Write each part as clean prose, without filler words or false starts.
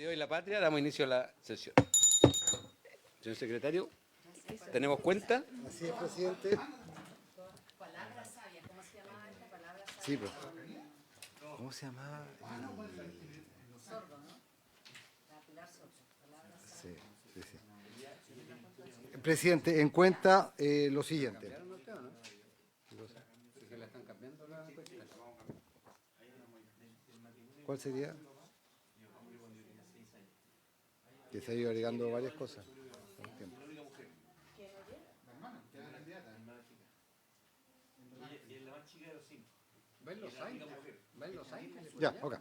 Dios y la patria, damos inicio a la sesión. Señor secretario, ¿tenemos cuenta? Así es, presidente. Palabras sabias, ¿cómo se llamaba esta palabra sabia? Sí, pues. ¿Cómo se llamaba? Sordo, ¿no? La Pilar Sordo. Palabras sabias. Sí, sí, sí. Presidente, en cuenta lo siguiente. ¿Cuál sería? Que se ha ido agregando varias cosas con el tiempo. Ya, ok.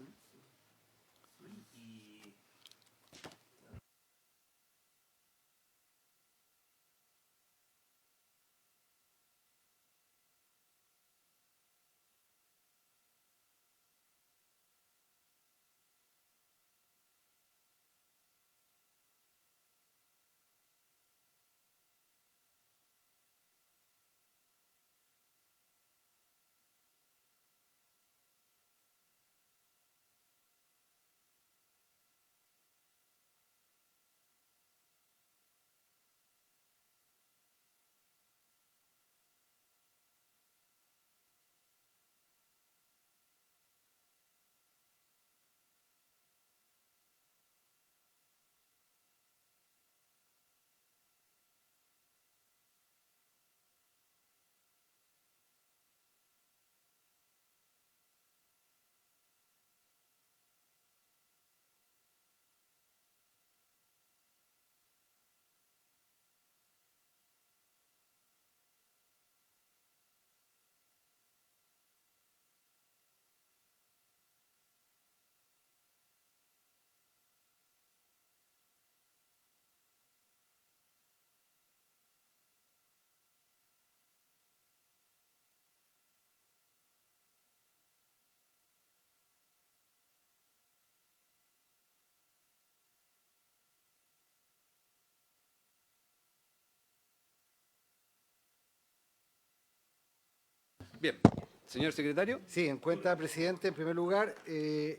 Bien. Señor secretario. Sí, en cuenta, presidente, en primer lugar,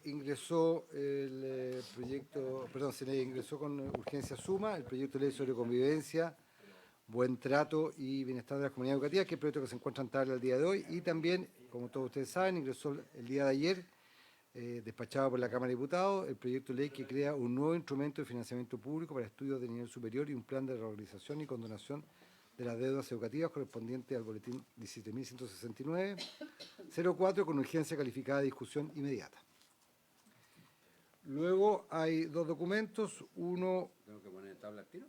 ingresó el proyecto, perdón, se le ingresó con urgencia suma el proyecto de ley sobre convivencia, buen trato y bienestar de las comunidades educativas, que es el proyecto que se encuentra en tabla el día de hoy, y también, como todos ustedes saben, ingresó el día de ayer, despachado por la Cámara de Diputados, el proyecto de ley que crea un nuevo instrumento de financiamiento público para estudios de nivel superior y un plan de reorganización y condonación de las deudas educativas correspondiente al boletín 17.169-04 con urgencia calificada de discusión inmediata. Luego hay dos documentos, uno... ¿Tengo que poner tabla al tiro?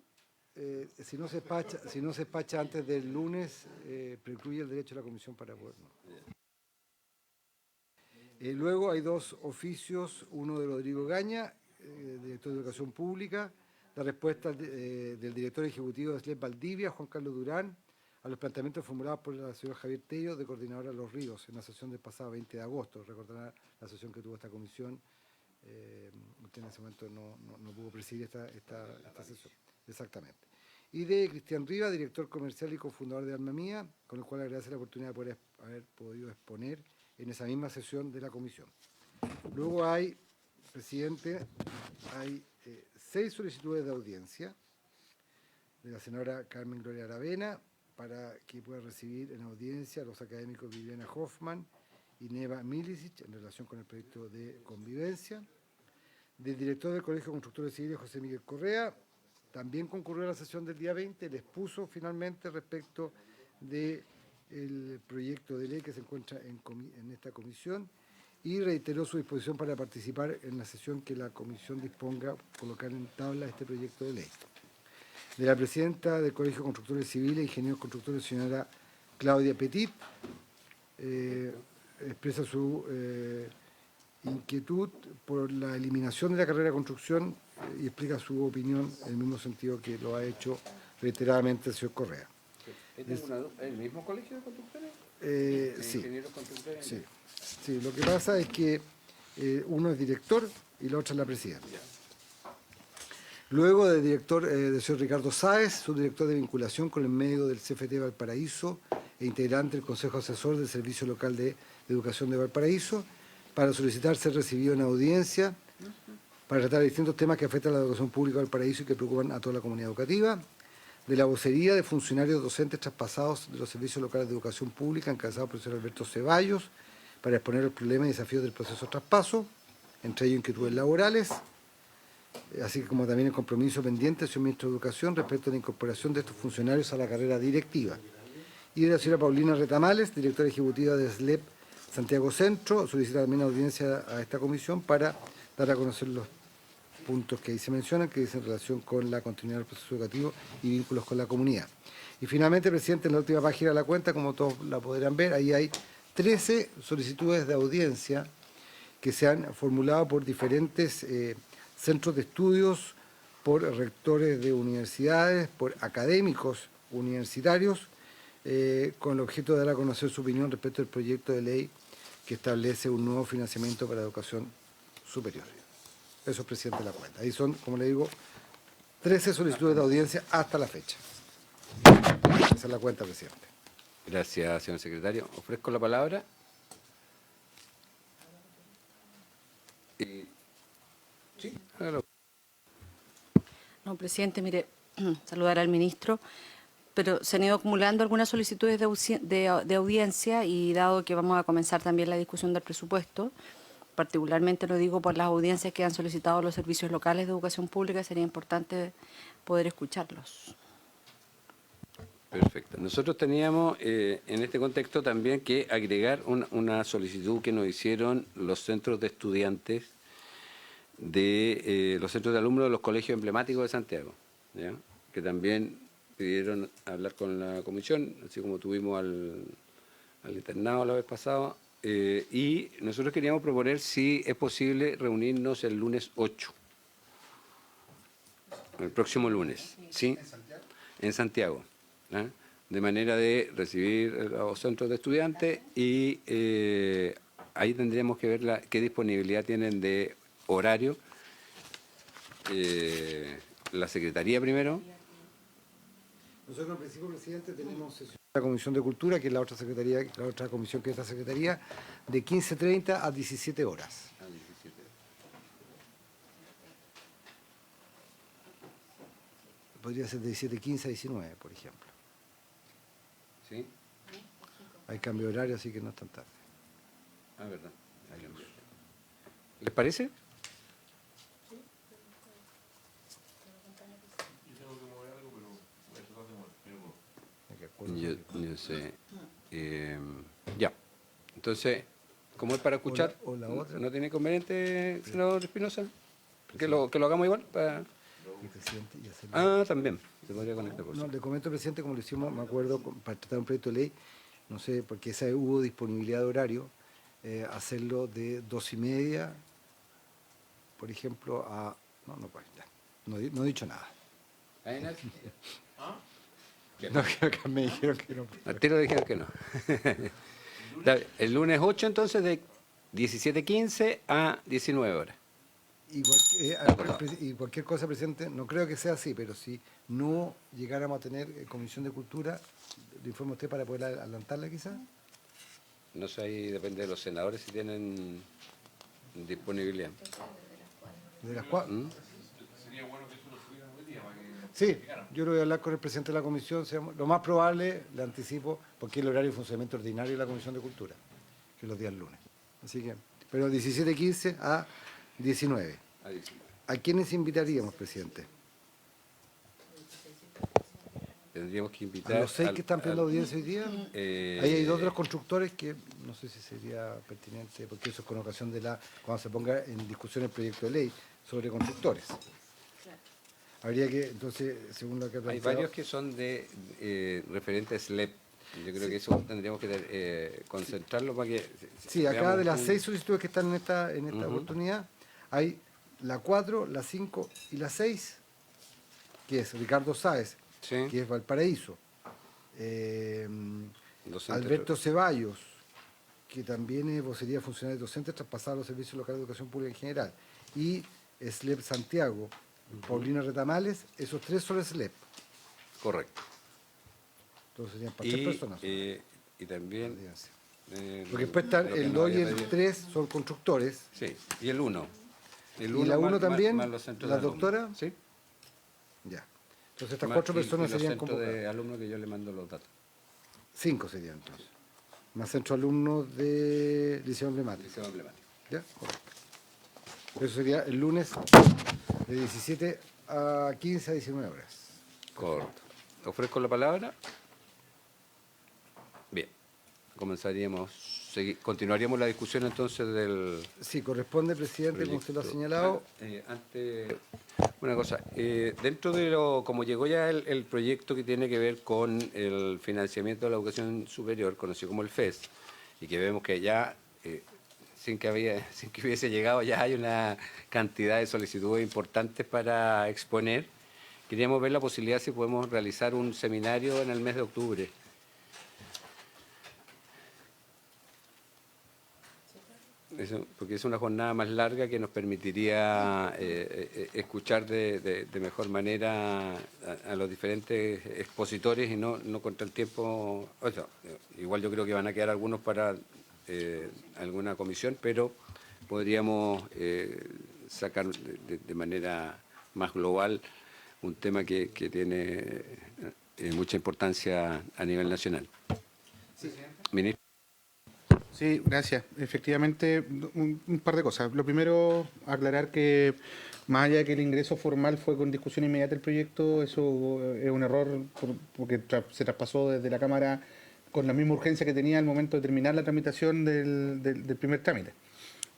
si no se despacha antes del lunes, precluye el derecho de la comisión para poder... No. Luego hay dos oficios, uno de Rodrigo Gaña, director de Educación Pública, la respuesta del director ejecutivo de SLEP Valdivia, Juan Carlos Durán, a los planteamientos formulados por la señora Javier Tello, de coordinadora de Los Ríos, en la sesión del pasado 20 de agosto. Recordará la sesión que tuvo esta comisión. Usted en ese momento no pudo presidir esta sesión. Exactamente. Y de Cristian Riva, director comercial y cofundador de Alma Mía, con el cual agradece la oportunidad de poder haber podido exponer en esa misma sesión de la comisión. Luego hay, presidente, hay 6 solicitudes de audiencia de la señora Carmen Gloria Aravena para que pueda recibir en audiencia a los académicos Viviana Hoffman y Neva Milicic en relación con el proyecto de convivencia. Del director del Colegio de Constructores Civiles, José Miguel Correa, también concurrió a la sesión del día 20, le expuso finalmente respecto del proyecto de ley que se encuentra en esta comisión y reiteró su disposición para participar en la sesión que la comisión disponga colocar en tabla este proyecto de ley. De la presidenta del Colegio de Constructores Civiles, Ingenieros Constructores, señora Claudia Petit, expresa su inquietud por la eliminación de la carrera de construcción y explica su opinión en el mismo sentido que lo ha hecho reiteradamente el señor Correa. ¿Es el mismo colegio de constructores? Sí. ¿Ingenieros constructores? Sí. Sí, lo que pasa es que uno es director y la otra es la presidenta. Luego del director del señor Ricardo Sáez, subdirector de vinculación con el medio del CFT Valparaíso e integrante del Consejo Asesor del Servicio Local de Educación de Valparaíso, para solicitar ser recibido en audiencia para tratar de distintos temas que afectan a la educación pública del Paraíso y que preocupan a toda la comunidad educativa, de la vocería de funcionarios docentes traspasados de los servicios locales de educación pública, encabezados por el profesor Alberto Ceballos, para exponer los problemas y desafíos del proceso de traspaso, entre ellos inquietudes laborales, así como también el compromiso pendiente del señor Ministro de Educación respecto a la incorporación de estos funcionarios a la carrera directiva. Y de la señora Paulina Retamales, directora ejecutiva de SLEP Santiago Centro, solicita también audiencia a esta comisión para dar a conocer los puntos que ahí se mencionan, que dicen relación con la continuidad del proceso educativo y vínculos con la comunidad. Y finalmente, presidente, en la última página de la cuenta, como todos la podrán ver, ahí hay 13 solicitudes de audiencia que se han formulado por diferentes centros de estudios, por rectores de universidades, por académicos universitarios, con el objeto de dar a conocer su opinión respecto al proyecto de ley que establece un nuevo financiamiento para la educación superior. Eso es, presidente, de la cuenta. Ahí son, como le digo, 13 solicitudes de audiencia hasta la fecha. Esa es la cuenta, presidente. Gracias, señor secretario. Ofrezco la palabra. Sí, hágalo. No, presidente, mire, saludar al ministro, pero se han ido acumulando algunas solicitudes de audiencia y dado que vamos a comenzar también la discusión del presupuesto, particularmente lo digo por las audiencias que han solicitado los servicios locales de educación pública, sería importante poder escucharlos. Perfecto. Nosotros teníamos en este contexto también que agregar una solicitud que nos hicieron los centros de estudiantes de los centros de alumnos de los colegios emblemáticos de Santiago, ¿ya? Que también pidieron hablar con la comisión, así como tuvimos al internado la vez pasada, y nosotros queríamos proponer si es posible reunirnos el lunes 8, el próximo lunes, ¿sí? En Santiago, ¿eh? De manera de recibir los centros de estudiantes y ahí tendríamos que ver qué disponibilidad tienen de horario la Secretaría primero. Nosotros, en principio, presidente, tenemos sesión de la Comisión de Cultura, que es la otra secretaría, la otra comisión que es esta secretaría, de 15:30 a 17 horas. Podría ser de 17:15 a 19, por ejemplo. ¿Sí? Hay cambio de horario, así que no es tan tarde. Ah, verdad. ¿Les parece? Yo sé. Ya. Entonces, ¿cómo es para escuchar? O la otra. ¿No tiene inconveniente, senador Espinosa? ¿Que lo hagamos igual? Y presidente, y hacerlo. Ah, también. Se podría conectar por No, eso. le comento, presidente, como lo hicimos, me acuerdo, para tratar un proyecto de ley, no sé, porque esa hubo disponibilidad de horario, hacerlo de 2:30, por ejemplo, a... No, pues, ya. No he dicho nada. No, que acá me dijeron que no. Al tiro dijeron que no. El lunes 8, entonces, de 17:15 a 19 horas. Y cualquier cosa, presidente, no creo que sea así, pero si no llegáramos a tener Comisión de Cultura, ¿le informo a usted para poder adelantarla quizás? No sé, ahí depende de los senadores si tienen disponibilidad. De las 4. Sería bueno que eso lo subieran hoy día para que... Sí, yo lo voy a hablar con el presidente de la comisión. Lo más probable, le anticipo, porque es el horario de funcionamiento ordinario de la Comisión de Cultura, que es los días lunes. Así que, pero 17:15 a 19. ¿A quiénes invitaríamos, presidente? Tendríamos que invitar... ¿A los 6 que están pidiendo audiencia hoy día? Ahí hay 2 de los constructores que no sé si sería pertinente, porque eso es con ocasión de cuando se ponga en discusión el proyecto de ley sobre constructores. Habría que, entonces, según lo que ha Hay planteado... varios que son de referentes SLEP. Yo creo que eso tendríamos que concentrarlo para que... Sí, acá veamos de las 6 solicitudes que están en esta Ujú. oportunidad, hay la 4, la 5 y la 6, que es Ricardo Sáez, Sí. que es Valparaíso, Docente. Alberto Ceballos, que también es vocería de funcionarios docentes traspasados a los servicios locales de educación pública en general, y SLEP Santiago, Paulina Retamales, esos 3 son SLEP. Correcto. Entonces serían para 3 personas. Y también... Porque después están lo que el nos 2 y había el pedido. 3 son constructores. Sí, y el 1. ¿Y la 1 también? Más los centros ¿La de alumnos. doctora? Sí. Ya. Entonces estas Más- 4 y personas los serían centros convocadas. de alumnos que yo le mando los datos. 5 serían entonces. Más centro alumnos de Liceo Emblemático. Liceo emblemático. ¿Ya? Correcto. Eso sería el lunes de 17 a 15 a 19 horas. Correcto. Ofrezco la palabra. Bien. Continuaríamos la discusión entonces del... Sí, corresponde, presidente, como usted lo ha señalado. Antes, una cosa, dentro de lo, como llegó ya el proyecto que tiene que ver con el financiamiento de la educación superior, conocido como el FES, y que vemos que ya, sin que hubiese llegado, ya hay una cantidad de solicitudes importantes para exponer, queríamos ver la posibilidad si podemos realizar un seminario en el mes de octubre. Porque es una jornada más larga que nos permitiría escuchar de mejor manera a los diferentes expositores y no contra el tiempo. O sea, igual yo creo que van a quedar algunos para alguna comisión, pero podríamos sacar de manera más global un tema que tiene mucha importancia a nivel nacional. Ministro. Sí, gracias. Efectivamente, un par de cosas. Lo primero, aclarar que más allá de que el ingreso formal fue con discusión inmediata del proyecto, eso es un error porque se traspasó desde la Cámara con la misma urgencia que tenía al momento de terminar la tramitación del primer trámite.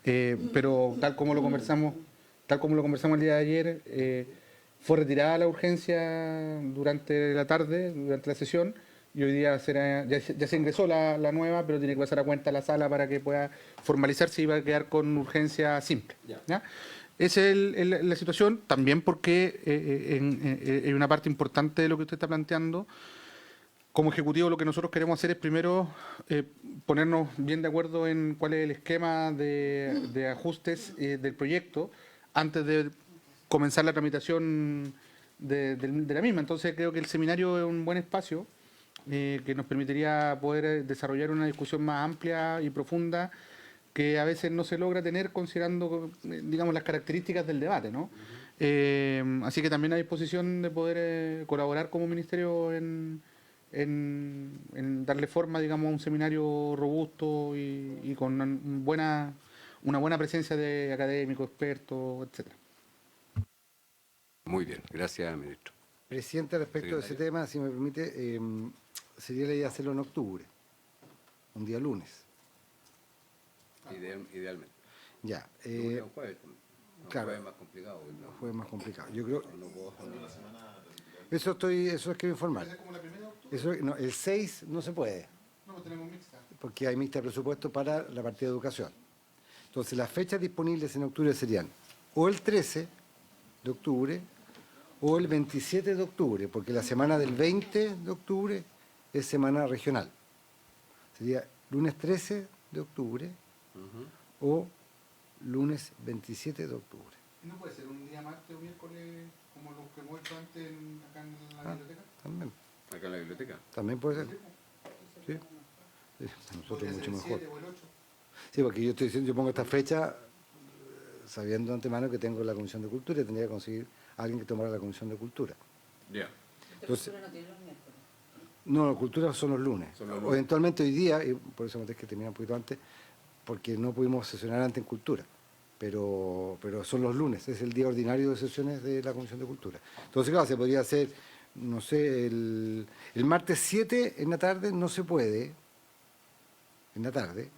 Pero tal como lo conversamos el día de ayer, fue retirada la urgencia durante la tarde, durante la sesión, y hoy día ya se ingresó la nueva, pero tiene que pasar a cuenta la sala para que pueda formalizarse y va a quedar con urgencia simple. ¿Ya? Esa es la situación, también porque hay una parte importante de lo que usted está planteando. Como Ejecutivo lo que nosotros queremos hacer es primero ponernos bien de acuerdo en cuál es el esquema de ajustes del proyecto antes de comenzar la tramitación de la misma. Entonces creo que el seminario es un buen espacio que nos permitiría poder desarrollar una discusión más amplia y profunda que a veces no se logra tener considerando, digamos, las características del debate, ¿no? Así que también hay disposición de poder colaborar como Ministerio en darle forma, digamos, a un seminario robusto y con una buena presencia de académicos, expertos, etcétera. Muy bien, gracias, ministro. Presidente, respecto de ese tema, si me permite, sería la idea hacerlo en octubre, un día lunes. Idealmente. Ya. Un jueves, claro. jueves más complicado. Fue más complicado. Yo creo. Eso es que informar. No, el 6 no se puede. No, tenemos mixta. Porque hay mixta de presupuesto para la partida de educación. Entonces, las fechas disponibles en octubre serían o el 13 de octubre o el 27 de octubre, porque la semana del 20 de octubre es semana regional. Sería lunes 13 de octubre o lunes 27 de octubre. ¿No puede ser un día martes o miércoles como los que hemos hecho antes acá en la biblioteca? También. Acá en la biblioteca. También puede ser. Sí. Para nosotros es mucho mejor. O el 8. Sí, porque yo pongo esta fecha sabiendo de antemano que tengo la Comisión de Cultura y tendría que conseguir a alguien que tomara la Comisión de Cultura. Ya. Entonces, no, la cultura son los lunes. O eventualmente hoy día, y por eso me tengo que terminar un poquito antes, porque no pudimos sesionar antes en cultura. Pero son los lunes, es el día ordinario de sesiones de la Comisión de Cultura. Entonces, claro, se podría hacer, no sé, el martes 7 en la tarde no se puede, en la tarde,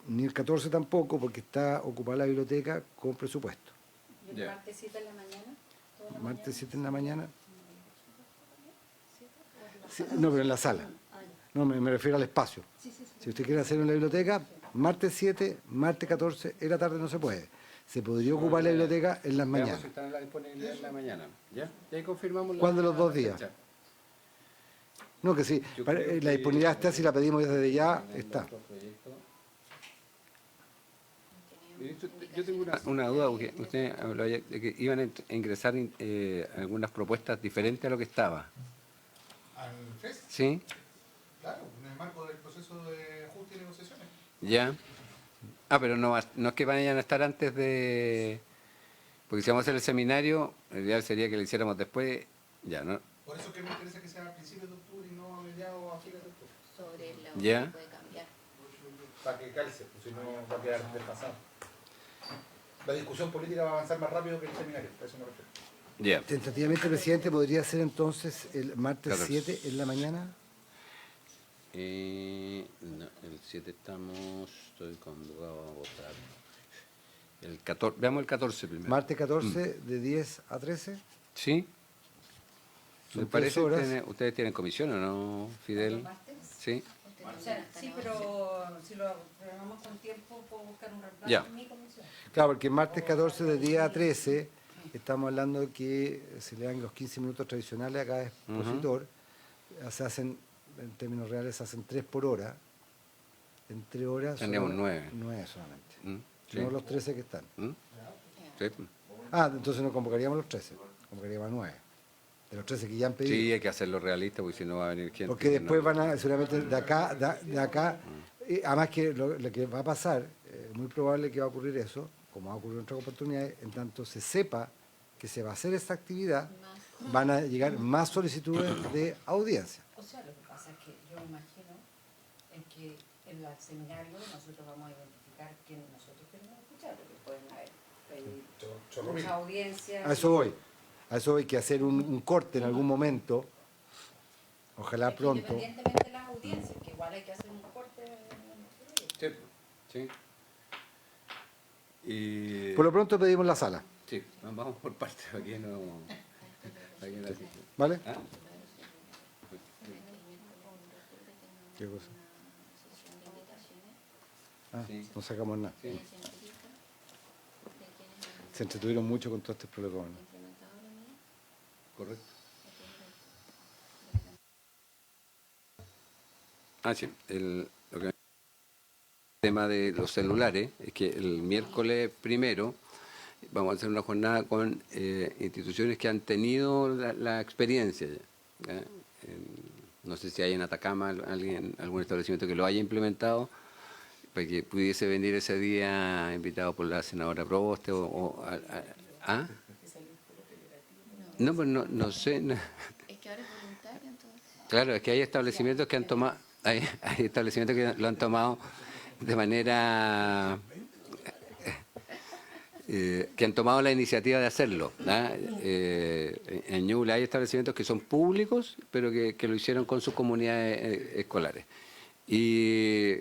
ni el 14 tampoco, porque está ocupada la biblioteca con presupuesto. ¿Y el martes 7 en la mañana? ¿Toda la Martes mañana? 7 en la mañana. Sí, no, pero en la sala. No, me refiero al espacio. Si usted quiere hacerlo en la biblioteca, martes 7, martes 14, en la tarde no se puede. Se podría ocupar la biblioteca en las mañanas. Si está en la disponibilidad en la mañana. ¿Ya? Y ahí confirmamos ¿Cuál de los dos días? fecha. No, que sí. Yo creo La disponibilidad está, si la pedimos desde ya, está. Ministro, yo tengo una duda, porque usted habló de que iban a ingresar algunas propuestas diferentes a lo que estaba. ¿Al FES? ¿Sí? Claro, en el marco del proceso de ajuste y negociaciones. Ya. Ah, pero no es que vayan a estar antes de Porque si vamos a hacer el seminario, el ideal sería que lo hiciéramos después, ya, ¿no? Por eso que me interesa que sea a principios de octubre y no a mediados o a fines de octubre. Sobre la Ya. puede cambiar. Para que calce, pues si no va a quedar desfasado. La discusión política va a avanzar más rápido que el seminario, a eso me refiero. Ya. Tentativamente, presidente, ¿podría ser entonces el martes 14. 7 en la mañana? No, el 7 estoy convocado a votar. El 14, veamos el 14 primero. Martes 14 de 10 a 13. ¿Sí? Son ¿Me 3 parece? horas. ¿Ustedes tienen comisión o no, Fidel? Sí. O sea, sí, pero si lo programamos con tiempo, puedo buscar un reemplazo Ya. en mi comisión. Claro, porque martes 14 de 10 a 13 estamos hablando de que se le dan los 15 minutos tradicionales a cada expositor. Se hacen, en términos reales, se hacen 3 por hora. En 3 horas... Tendríamos son 9. 9 solamente. Sí. No los 13 que están. Sí. Ah, entonces no convocaríamos los 13, convocaríamos a 9. De los 13 que ya han pedido. Sí, hay que hacerlo realista porque si no va a venir gente. Porque que después no- van a, seguramente de acá, además que lo que va a pasar, muy probable que va a ocurrir eso, como ha ocurrido en otras oportunidades, en tanto se sepa que se va a hacer esta actividad, van a llegar más solicitudes de audiencia. O sea, lo que pasa es que yo me imagino en que en el seminario nosotros vamos a identificar quién nosotros queremos escuchar, porque pueden haber muchas audiencias. A eso voy, que hacer un corte en algún momento, ojalá Es que pronto. Independientemente de las audiencias, que igual hay que hacer un corte en el proyecto. Sí. Y... Por lo pronto pedimos la sala, Sí, vamos por partes, aquí no... Aquí no así. ¿vale? ¿Ah? ¿Qué cosa? Sesión de invitaciones. Ah, Sí. no sacamos nada. Sí. De quienes han Se entretuvieron mucho con todo este problema. implementado la medida. Correcto. Ah, sí. Lo que el tema de los celulares es que el miércoles primero vamos a hacer una jornada con instituciones que han tenido la experiencia ya, ¿ya? No sé si hay en Atacama algún establecimiento que lo haya implementado, para que pudiese venir ese día invitado por la senadora Proboste ¿ah? No, pues no sé. No. Es que ahora es voluntario, entonces. Claro, es que hay establecimientos que han tomado, hay establecimientos que lo han tomado de manera que han tomado la iniciativa de hacerlo. ¿Ah? En Ñuble hay establecimientos que son públicos, pero que lo hicieron con sus comunidades escolares. Y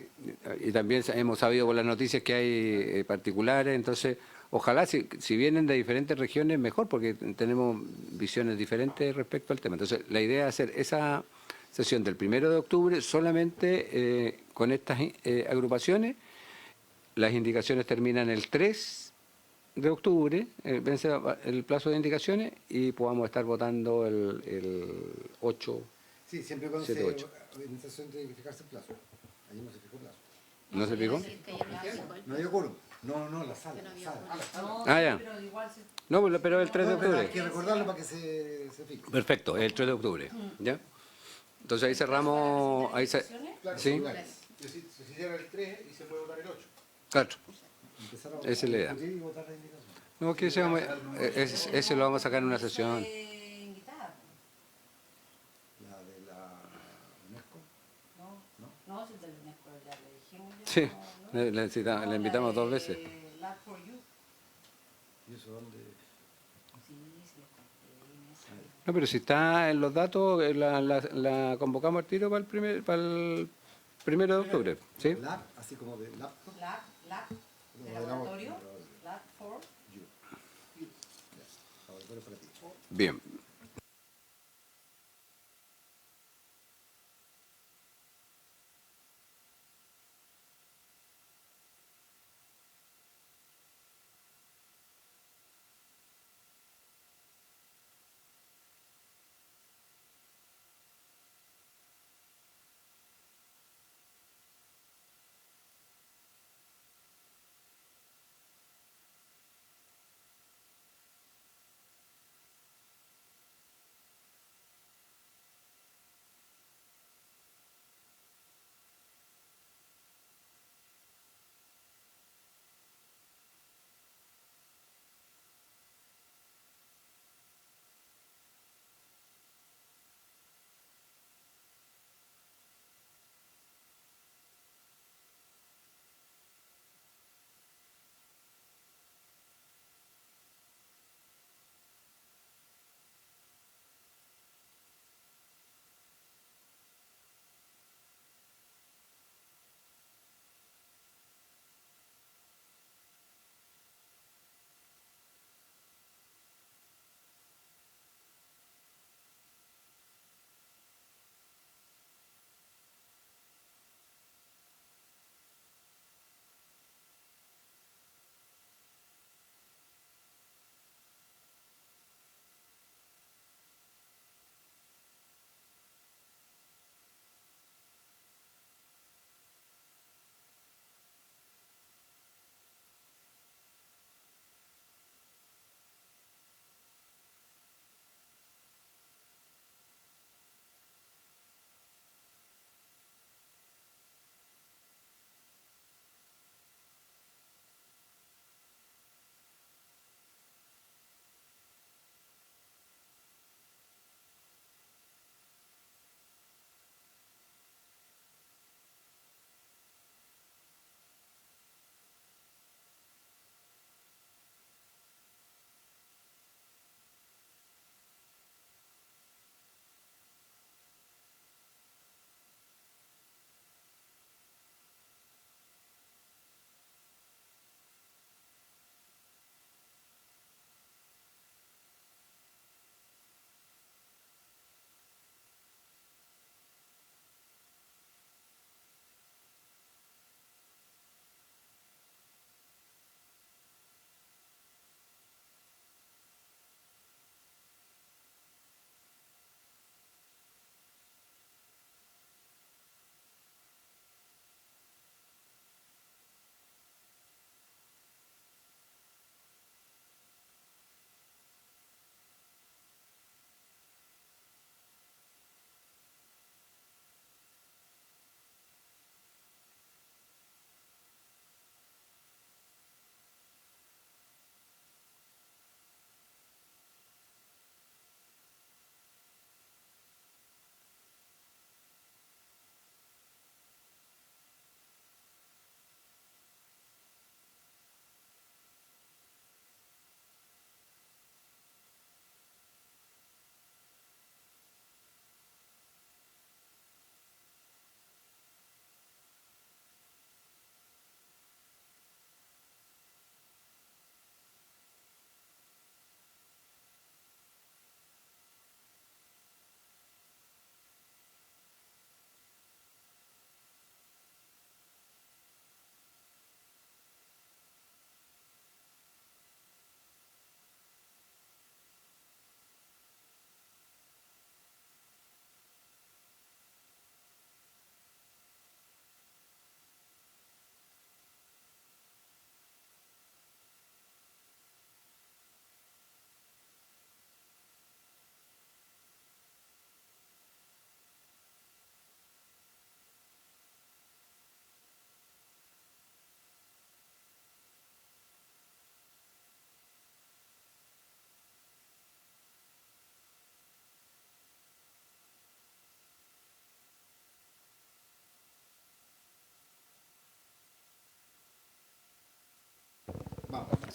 también hemos sabido por las noticias que hay particulares, entonces ojalá si vienen de diferentes regiones mejor, porque tenemos visiones diferentes respecto al tema. Entonces la idea es hacer esa sesión del 1 de octubre solamente con estas agrupaciones. Las indicaciones terminan el 3 de octubre, vence el plazo de indicaciones y podamos estar votando el 8. Sí, siempre cuando 7, 8. organización tiene que fijarse el plazo. Ahí no se fijó plazo. ¿No se picó? Es que ya no hace igual. No había quórum. No, la sala. No había La sala. quórum. Ah, ya. Pero igual No, pero el 3 de No, pero hay octubre. que recordarlo para que se fije. Perfecto, el 3 de octubre. ¿Ya? Entonces ahí cerramos. Ahí se, Claro, ¿sí? Se cierra el 3 y se puede votar el 8. Claro. Empezar a Esa es la idea. discutir y votar la indicación. No, que ese lo vamos a sacar en una sesión. invitada. La de la UNESCO. No, si del UNESCO ya le dijimos. Ya, Sí, no, le invitamos la 2 veces. Lab for You. ¿Y eso dónde? Sí, sí, lo conté. No, pero si está en los datos, la convocamos al tiro para el 1 de octubre. ¿Sí? Lab, así como de laptop. Lab, de Lo laboratorio, Lab for Laboratorio para ti. Bien.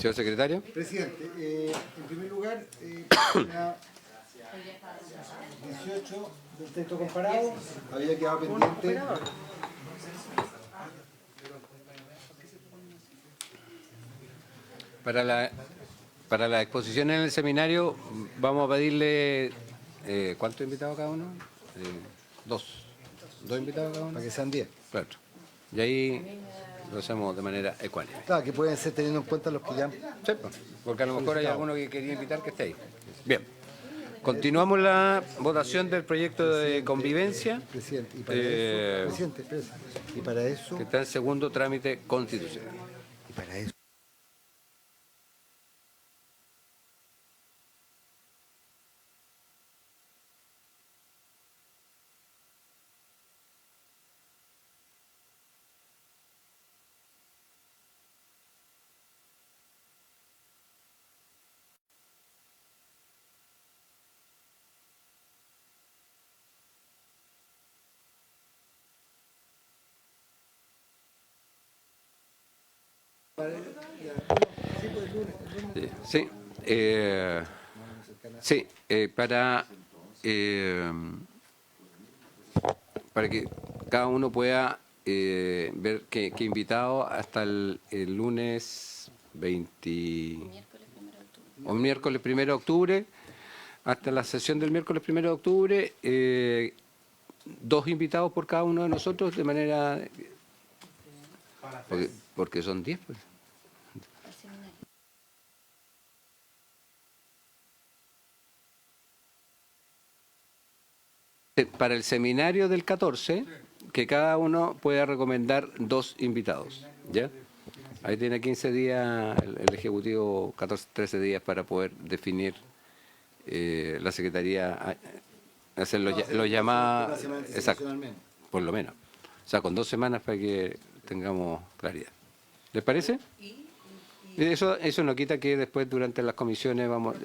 Señor secretario. Presidente, en primer lugar, la 18 del texto comparado había quedado pendiente. Para la exposición en el seminario vamos a pedirle, ¿cuántos invitados cada uno? Dos. ¿Dos invitados cada uno? Para que sean 10. Claro. Y ahí lo hacemos de manera ecuánime. Claro, que pueden ser teniendo en cuenta los que ya... Sí, pues, porque a lo mejor hay alguno que quería invitar que esté ahí. Bien. Continuamos la votación del proyecto de convivencia Presidente, y para eso... Presidente, espérese. Y para eso... que está en segundo trámite constitucional. Y para eso... Sí, sí, para que cada uno pueda ver qué invitado hasta el lunes 20 o miércoles 1 de octubre, hasta la sesión del miércoles 1 de octubre, 2 invitados por cada uno de nosotros de manera... Porque son 10, pues. Para el seminario del 14, que cada uno pueda recomendar 2 invitados, ¿ya? Ahí tiene 15 días el Ejecutivo, 14, 13 días para poder definir la Secretaría, hacer los llamados, exacto, por lo menos. O sea, con 2 semanas para que tengamos claridad. ¿Les parece? Y eso no quita que después durante las comisiones vamos...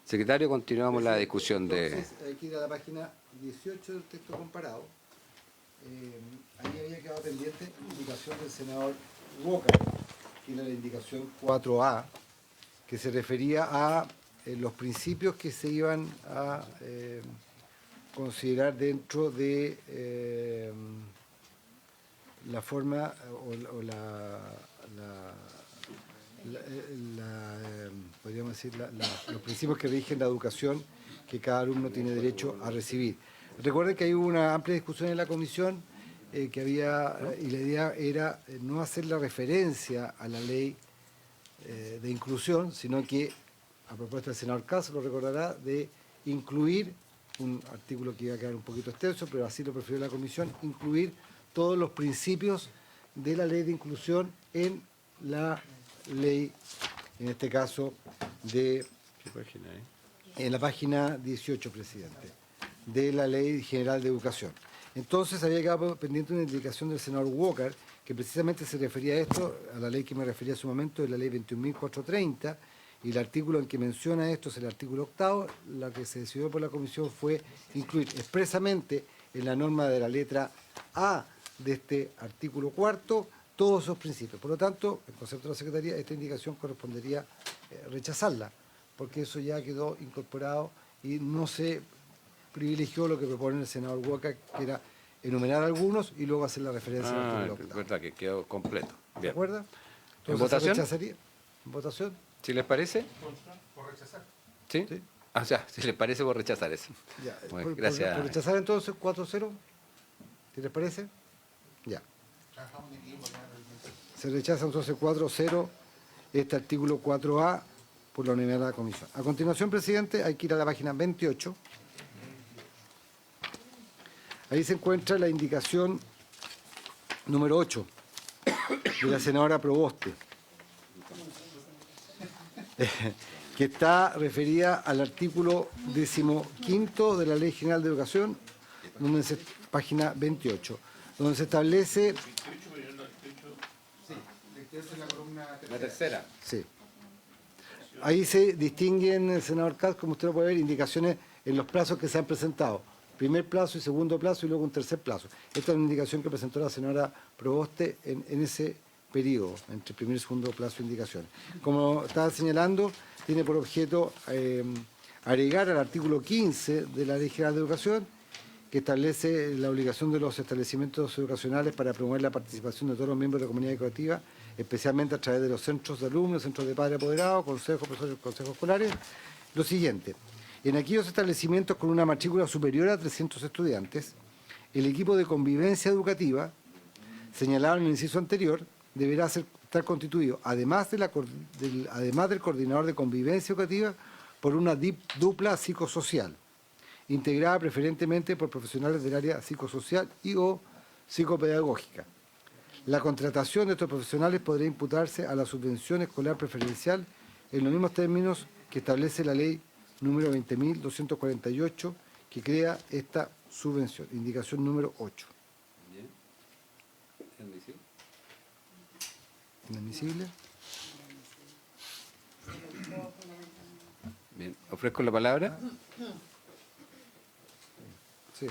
Secretario, continuamos la discusión de... Entonces, hay que ir a la página 18 del texto comparado. Ahí había quedado pendiente indicación del senador Walker, que era la indicación 4A, que se refería a los principios que se iban a considerar dentro de la forma o podríamos decir, los principios que rigen la educación que cada alumno tiene derecho a recibir. Recuerden que hay una amplia discusión en la comisión y la idea era no hacer la referencia a la ley de inclusión, sino que, a propuesta del senador Caso, lo recordará, de incluir un artículo que iba a quedar un poquito extenso, pero así lo prefirió la comisión, incluir todos los principios de la ley de inclusión en la ley, en este caso, de... ¿Qué página es? En la página 18, presidente, de la Ley General de Educación. Entonces había quedado pendiente una indicación del senador Walker, que precisamente se refería a esto, a la ley que me refería hace un momento, de la ley 21.430, y el artículo en que menciona esto es el artículo 8º. La que se decidió por la comisión fue incluir expresamente en la norma de la letra A de este artículo 4º todos esos principios. Por lo tanto, en concepto de la Secretaría, esta indicación correspondería rechazarla, porque eso ya quedó incorporado y no se privilegió lo que propone el senador Walker, que era enumerar algunos y luego hacer la referencia al artículo 8º. Es verdad que quedó completo. Bien. ¿De acuerdo? ¿En votación? ¿En votación? ¿Sí les parece? Por rechazar. ¿Sí? Sí. O sea, si les parece, por rechazar eso. Ya, Bueno, por gracias. rechazar entonces 4-0. ¿Qué les parece? Ya. Se rechaza entonces 4-0 este artículo 4A por la unanimidad de la comisión. A continuación, presidente, hay que ir a la página 28. Ahí se encuentra la indicación número 8 de la senadora Proboste. que está referida al artículo 15 de la Ley General de Educación, página 28, donde se establece... La tercera. Sí. Ahí se distinguen, senador Katz, como usted lo puede ver, indicaciones en los plazos que se han presentado. Primer plazo y segundo plazo y luego un tercer plazo. Esta es una indicación que presentó la señora Proboste en ese periodo, entre primer y segundo plazo de indicaciones. Como estaba señalando, tiene por objeto agregar al artículo 15 de la Ley General de Educación, que establece la obligación de los establecimientos educacionales para promover la participación de todos los miembros de la comunidad educativa, especialmente a través de los centros de alumnos, centros de padres apoderados, consejos, profesores, consejos escolares, lo siguiente. En aquellos establecimientos con una matrícula superior a 300 estudiantes, el equipo de convivencia educativa, señalado en el inciso anterior, deberá estar constituido, además del coordinador de convivencia educativa, por una dupla psicosocial, integrada preferentemente por profesionales del área psicosocial y o psicopedagógica. La contratación de estos profesionales podrá imputarse a la subvención escolar preferencial en los mismos términos que establece la ley número 20.248, que crea esta subvención. Indicación número 8. Bien. ¿Admisible? ¿Inadmisible? Bien. Ofrezco la palabra. Sí.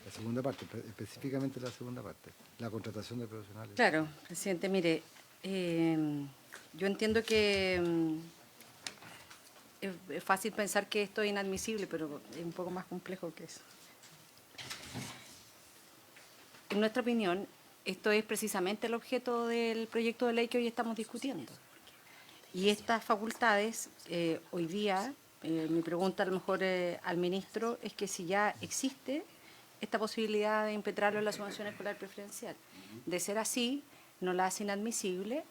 La segunda parte, específicamente la segunda parte, la contratación de profesionales. Claro, presidente, mire, yo entiendo que es fácil pensar que esto es inadmisible, pero es un poco más complejo que eso. En nuestra opinión, esto es precisamente el objeto del proyecto de ley que hoy estamos discutiendo. Y estas facultades, hoy día, mi pregunta a lo mejor al ministro es que si ya existe esta posibilidad de impetrarlo en la subvención escolar preferencial. De ser así, no la hace inadmisible,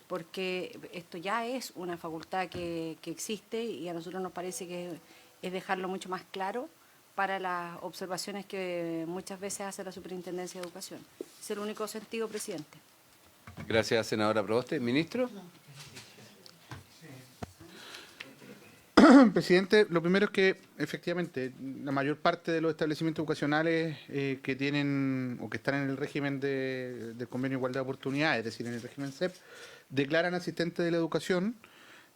porque esto ya es una facultad que existe y a nosotros nos parece que es dejarlo mucho más claro para las observaciones que muchas veces hace la Superintendencia de Educación. Es el único sentido, presidente. Gracias, senadora Proboste. ¿Ministro? Presidente, lo primero es que efectivamente la mayor parte de los establecimientos educacionales que tienen o que están en el régimen del convenio de igualdad de oportunidades, es decir, en el régimen CEP, declaran asistentes de la educación,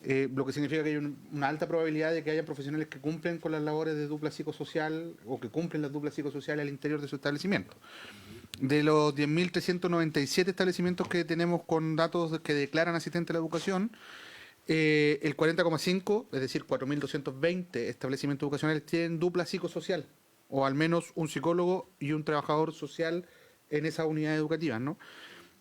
lo que significa que hay una alta probabilidad de que haya profesionales que cumplen con las labores de dupla psicosocial o que cumplen las duplas psicosociales al interior de su establecimiento. De los 10.397 establecimientos que tenemos con datos que declaran asistentes de la educación, el 40,5, es decir, 4.220 establecimientos educacionales tienen dupla psicosocial, o al menos un psicólogo y un trabajador social en esas unidades educativas, ¿no?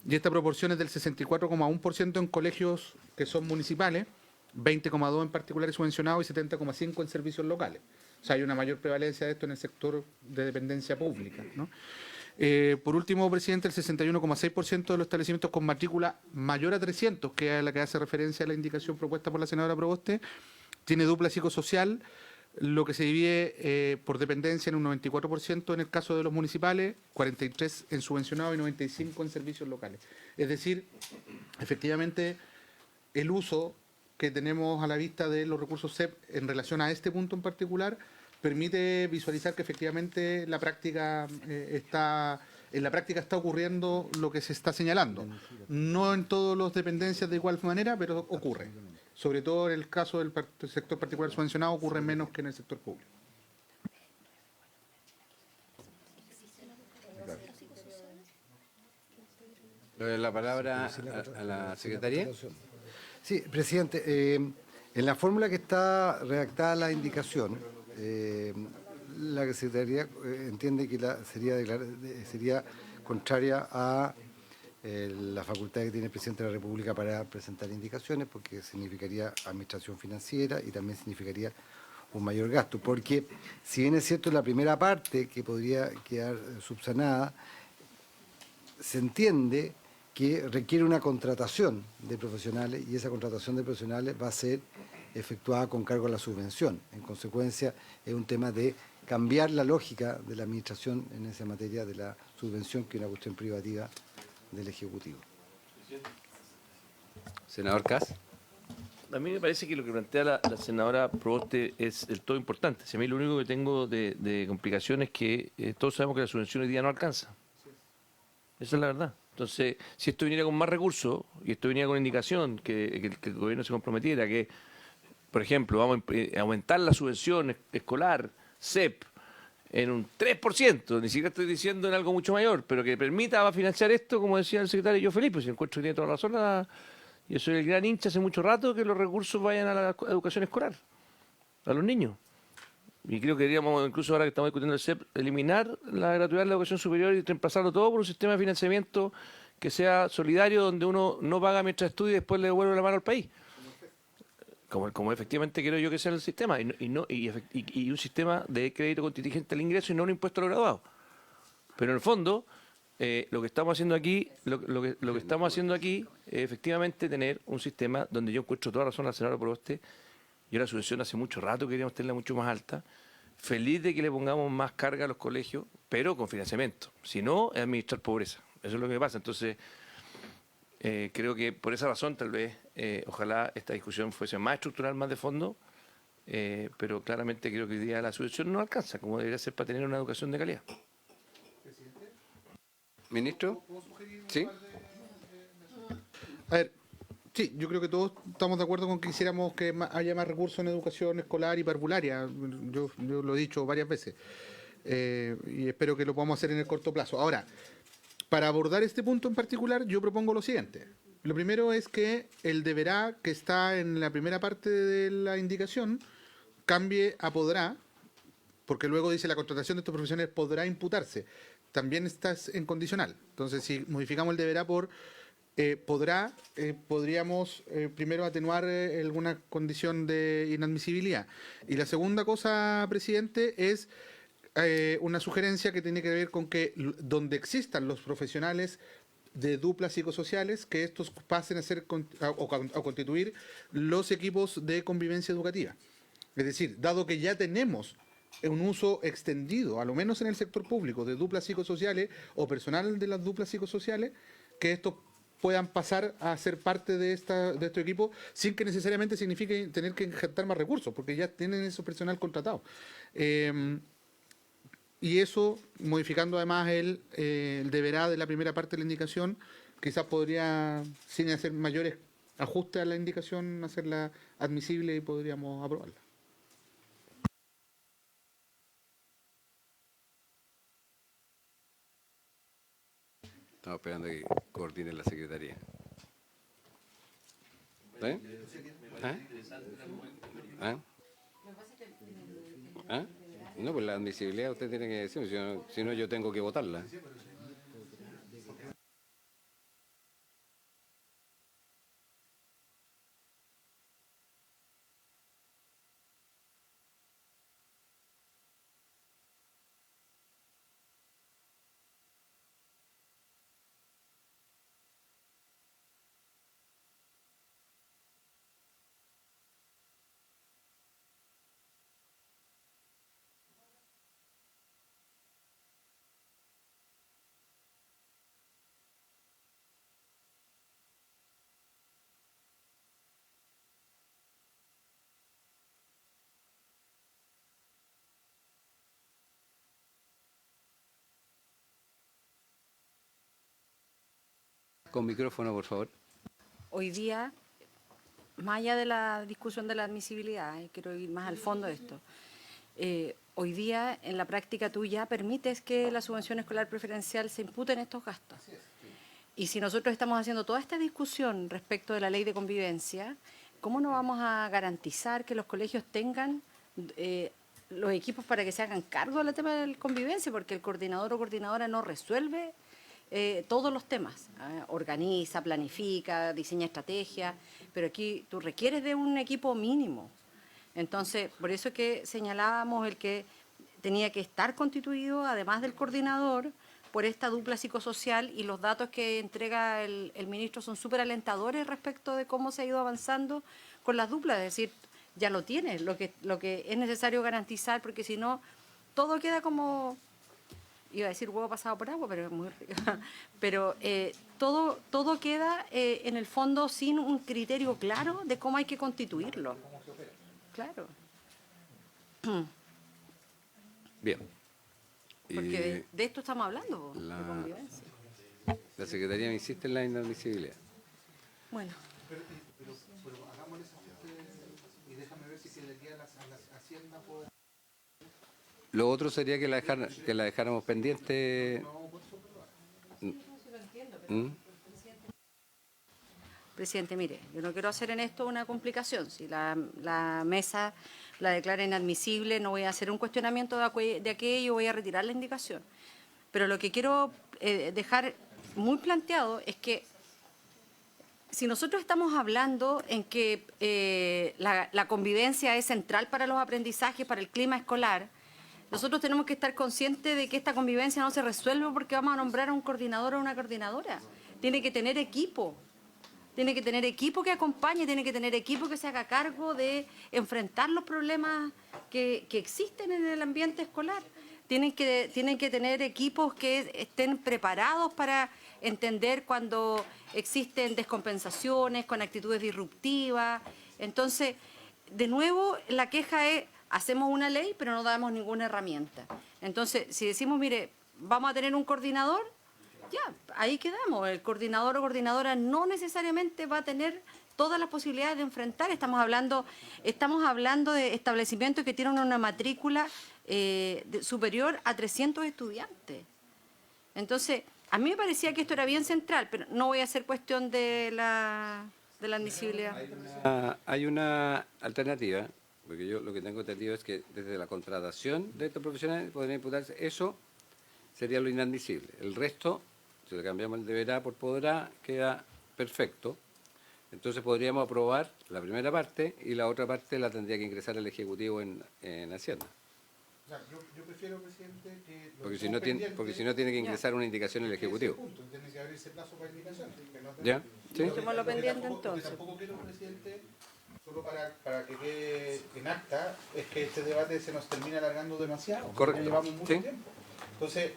Y esta proporción es del 64,1% en colegios que son municipales, 20,2% en particulares subvencionados y 70,5% en servicios locales. O sea, hay una mayor prevalencia de esto en el sector de dependencia pública, ¿no? Por último, presidente, el 61,6% de los establecimientos con matrícula mayor a 300, que es a la que hace referencia a la indicación propuesta por la senadora Proboste, tiene dupla psicosocial, lo que se divide por dependencia en un 94% en el caso de los municipales, 43% en subvencionados y 95% en servicios locales. Es decir, efectivamente, el uso que tenemos a la vista de los recursos CEP en relación a este punto en particular permite visualizar que efectivamente en la práctica está ocurriendo lo que se está señalando. No en todas las dependencias de igual manera, pero ocurre. Sobre todo en el caso del sector particular subvencionado ocurre menos que en el sector público. Le doy la palabra a la secretaría. Sí, presidente, en la fórmula que está redactada la indicación, la Secretaría entiende que sería contraria a la facultad que tiene el presidente de la República para presentar indicaciones, porque significaría administración financiera y también significaría un mayor gasto, porque si bien es cierto la primera parte que podría quedar subsanada, se entiende que requiere una contratación de profesionales y esa contratación de profesionales va a ser efectuada con cargo a la subvención. En consecuencia, es un tema de cambiar la lógica de la administración en esa materia de la subvención, que es una cuestión privativa del Ejecutivo. Senador Kass. A mí me parece que lo que plantea la senadora Proboste es del todo importante. Si a mí lo único que tengo de complicación es que todos sabemos que la subvención hoy día no alcanza. Esa es la verdad. Entonces, si esto viniera con más recursos, y esto viniera con indicación que el gobierno se comprometiera, que, por ejemplo, vamos a aumentar la subvención escolar, CEP, en un 3%, ni siquiera estoy diciendo en algo mucho mayor, pero que permita financiar esto, como decía el secretario yo Felipe, si encuentro que tiene toda la razón, yo soy el gran hincha hace mucho rato que los recursos vayan a la educación escolar, a los niños. Y creo que deberíamos, incluso ahora que estamos discutiendo el CEP, eliminar la gratuidad de la educación superior y reemplazarlo todo por un sistema de financiamiento que sea solidario, donde uno no paga mientras estudia y después le devuelve la mano al país. Como efectivamente quiero yo que sea el sistema, y un sistema de crédito contingente al ingreso y no un impuesto a los graduados. Pero en el fondo, lo que estamos haciendo aquí, lo que estamos haciendo aquí es efectivamente tener un sistema donde yo encuentro toda razón al senador Proboste. Yo la subvención hace mucho rato queríamos tenerla mucho más alta. Feliz de que le pongamos más carga a los colegios, pero con financiamiento. Si no, es administrar pobreza. Eso es lo que pasa. Entonces, creo que por esa razón tal vez, ojalá esta discusión fuese más estructural, más de fondo, pero claramente creo que hoy día la subvención no alcanza, como debería ser para tener una educación de calidad. Ministro. Sí. A ver, sí, yo creo que todos estamos de acuerdo con que quisiéramos que haya más recursos en educación escolar y parvularia. Yo lo he dicho varias veces. Y espero que lo podamos hacer en el corto plazo. Ahora, para abordar este punto en particular, yo propongo lo siguiente. Lo primero es que el deberá, que está en la primera parte de la indicación, cambie a podrá, porque luego dice la contratación de estos profesionales podrá imputarse. También está en condicional. Entonces, si modificamos el deberá por podrá, podríamos primero atenuar alguna condición de inadmisibilidad. Y la segunda cosa, presidente, es una sugerencia que tiene que ver con que donde existan los profesionales de duplas psicosociales, que estos pasen a ser a constituir los equipos de convivencia educativa. Es decir, dado que ya tenemos un uso extendido, a lo menos en el sector público, de duplas psicosociales o personal de las duplas psicosociales, que estos puedan pasar a ser parte de este equipo sin que necesariamente signifique tener que injertar más recursos, porque ya tienen ese personal contratado. Y eso, modificando además el deberá de la primera parte de la indicación, quizás podría, sin hacer mayores ajustes a la indicación, hacerla admisible y podríamos aprobarla. Estamos esperando que coordine la Secretaría. ¿Sí? ¿Ah? ¿Ah? ¿Ah? No, pues la admisibilidad usted tiene que decir, si no yo tengo que votarla. Con micrófono, por favor. Hoy día, más allá de la discusión de la admisibilidad, quiero ir más al fondo de esto. Hoy día, en la práctica tú ya permites que la subvención escolar preferencial se imputen estos gastos. Y si nosotros estamos haciendo toda esta discusión respecto de la ley de convivencia, ¿cómo no vamos a garantizar que los colegios tengan los equipos para que se hagan cargo del tema de la convivencia? Porque el coordinador o coordinadora no resuelve todos los temas. Organiza, planifica, diseña estrategias, pero aquí tú requieres de un equipo mínimo. Entonces, por eso que señalábamos el que tenía que estar constituido, además del coordinador, por esta dupla psicosocial, y los datos que entrega el ministro son súper alentadores respecto de cómo se ha ido avanzando con las duplas. Es decir, ya lo tienes, lo que es necesario garantizar, porque si no, todo queda como, iba a decir huevo pasado por agua, pero es muy rico. Pero todo queda en el fondo sin un criterio claro de cómo hay que constituirlo. Claro. Bien. Porque de esto estamos hablando, po, de la- convivencia. La Secretaría me insiste en la inadmisibilidad. Bueno, Pero hagamos ese ajuste y déjame ver si de aquí a la Hacienda puedo... Lo otro sería que la dejáramos pendiente. ¿Mm? presidente, mire, yo no quiero hacer en esto una complicación. Si la mesa la declara inadmisible, no voy a hacer un cuestionamiento de aquello, voy a retirar la indicación. Pero lo que quiero dejar muy planteado es que si nosotros estamos hablando en que la convivencia es central para los aprendizajes, para el clima escolar, nosotros tenemos que estar conscientes de que esta convivencia no se resuelve porque vamos a nombrar a un coordinador o una coordinadora. Tiene que tener equipo. Tiene que tener equipo que acompañe, tiene que tener equipo que se haga cargo de enfrentar los problemas que existen en el ambiente escolar. Tienen que tener equipos que estén preparados para entender cuando existen descompensaciones, con actitudes disruptivas. Entonces, de nuevo, la queja es, hacemos una ley, pero no damos ninguna herramienta. Entonces, si decimos, mire, vamos a tener un coordinador, ya, ahí quedamos. El coordinador o coordinadora no necesariamente va a tener todas las posibilidades de enfrentar. Estamos hablando de establecimientos que tienen una matrícula superior a 300 estudiantes. Entonces, a mí me parecía que esto era bien central, pero no voy a hacer cuestión de la admisibilidad. Hay una alternativa, porque yo lo que tengo entendido es que desde la contratación de estos profesionales podría imputarse eso, sería lo inadmisible. El resto, si le cambiamos el deberá por podrá, queda perfecto. Entonces podríamos aprobar la primera parte y la otra parte la tendría que ingresar el Ejecutivo en Hacienda. O sea, yo prefiero, presidente, que... Porque si no tiene que ingresar una indicación el Ejecutivo. Tiene que abrirse plazo para indicaciones. ¿Ya? ¿Sí? Dejémoslo pendiente entonces. Tampoco quiero, presidente, solo para que quede en acta, es que este debate se nos termina alargando demasiado. Correcto. Ya llevamos mucho Sí. tiempo. Entonces,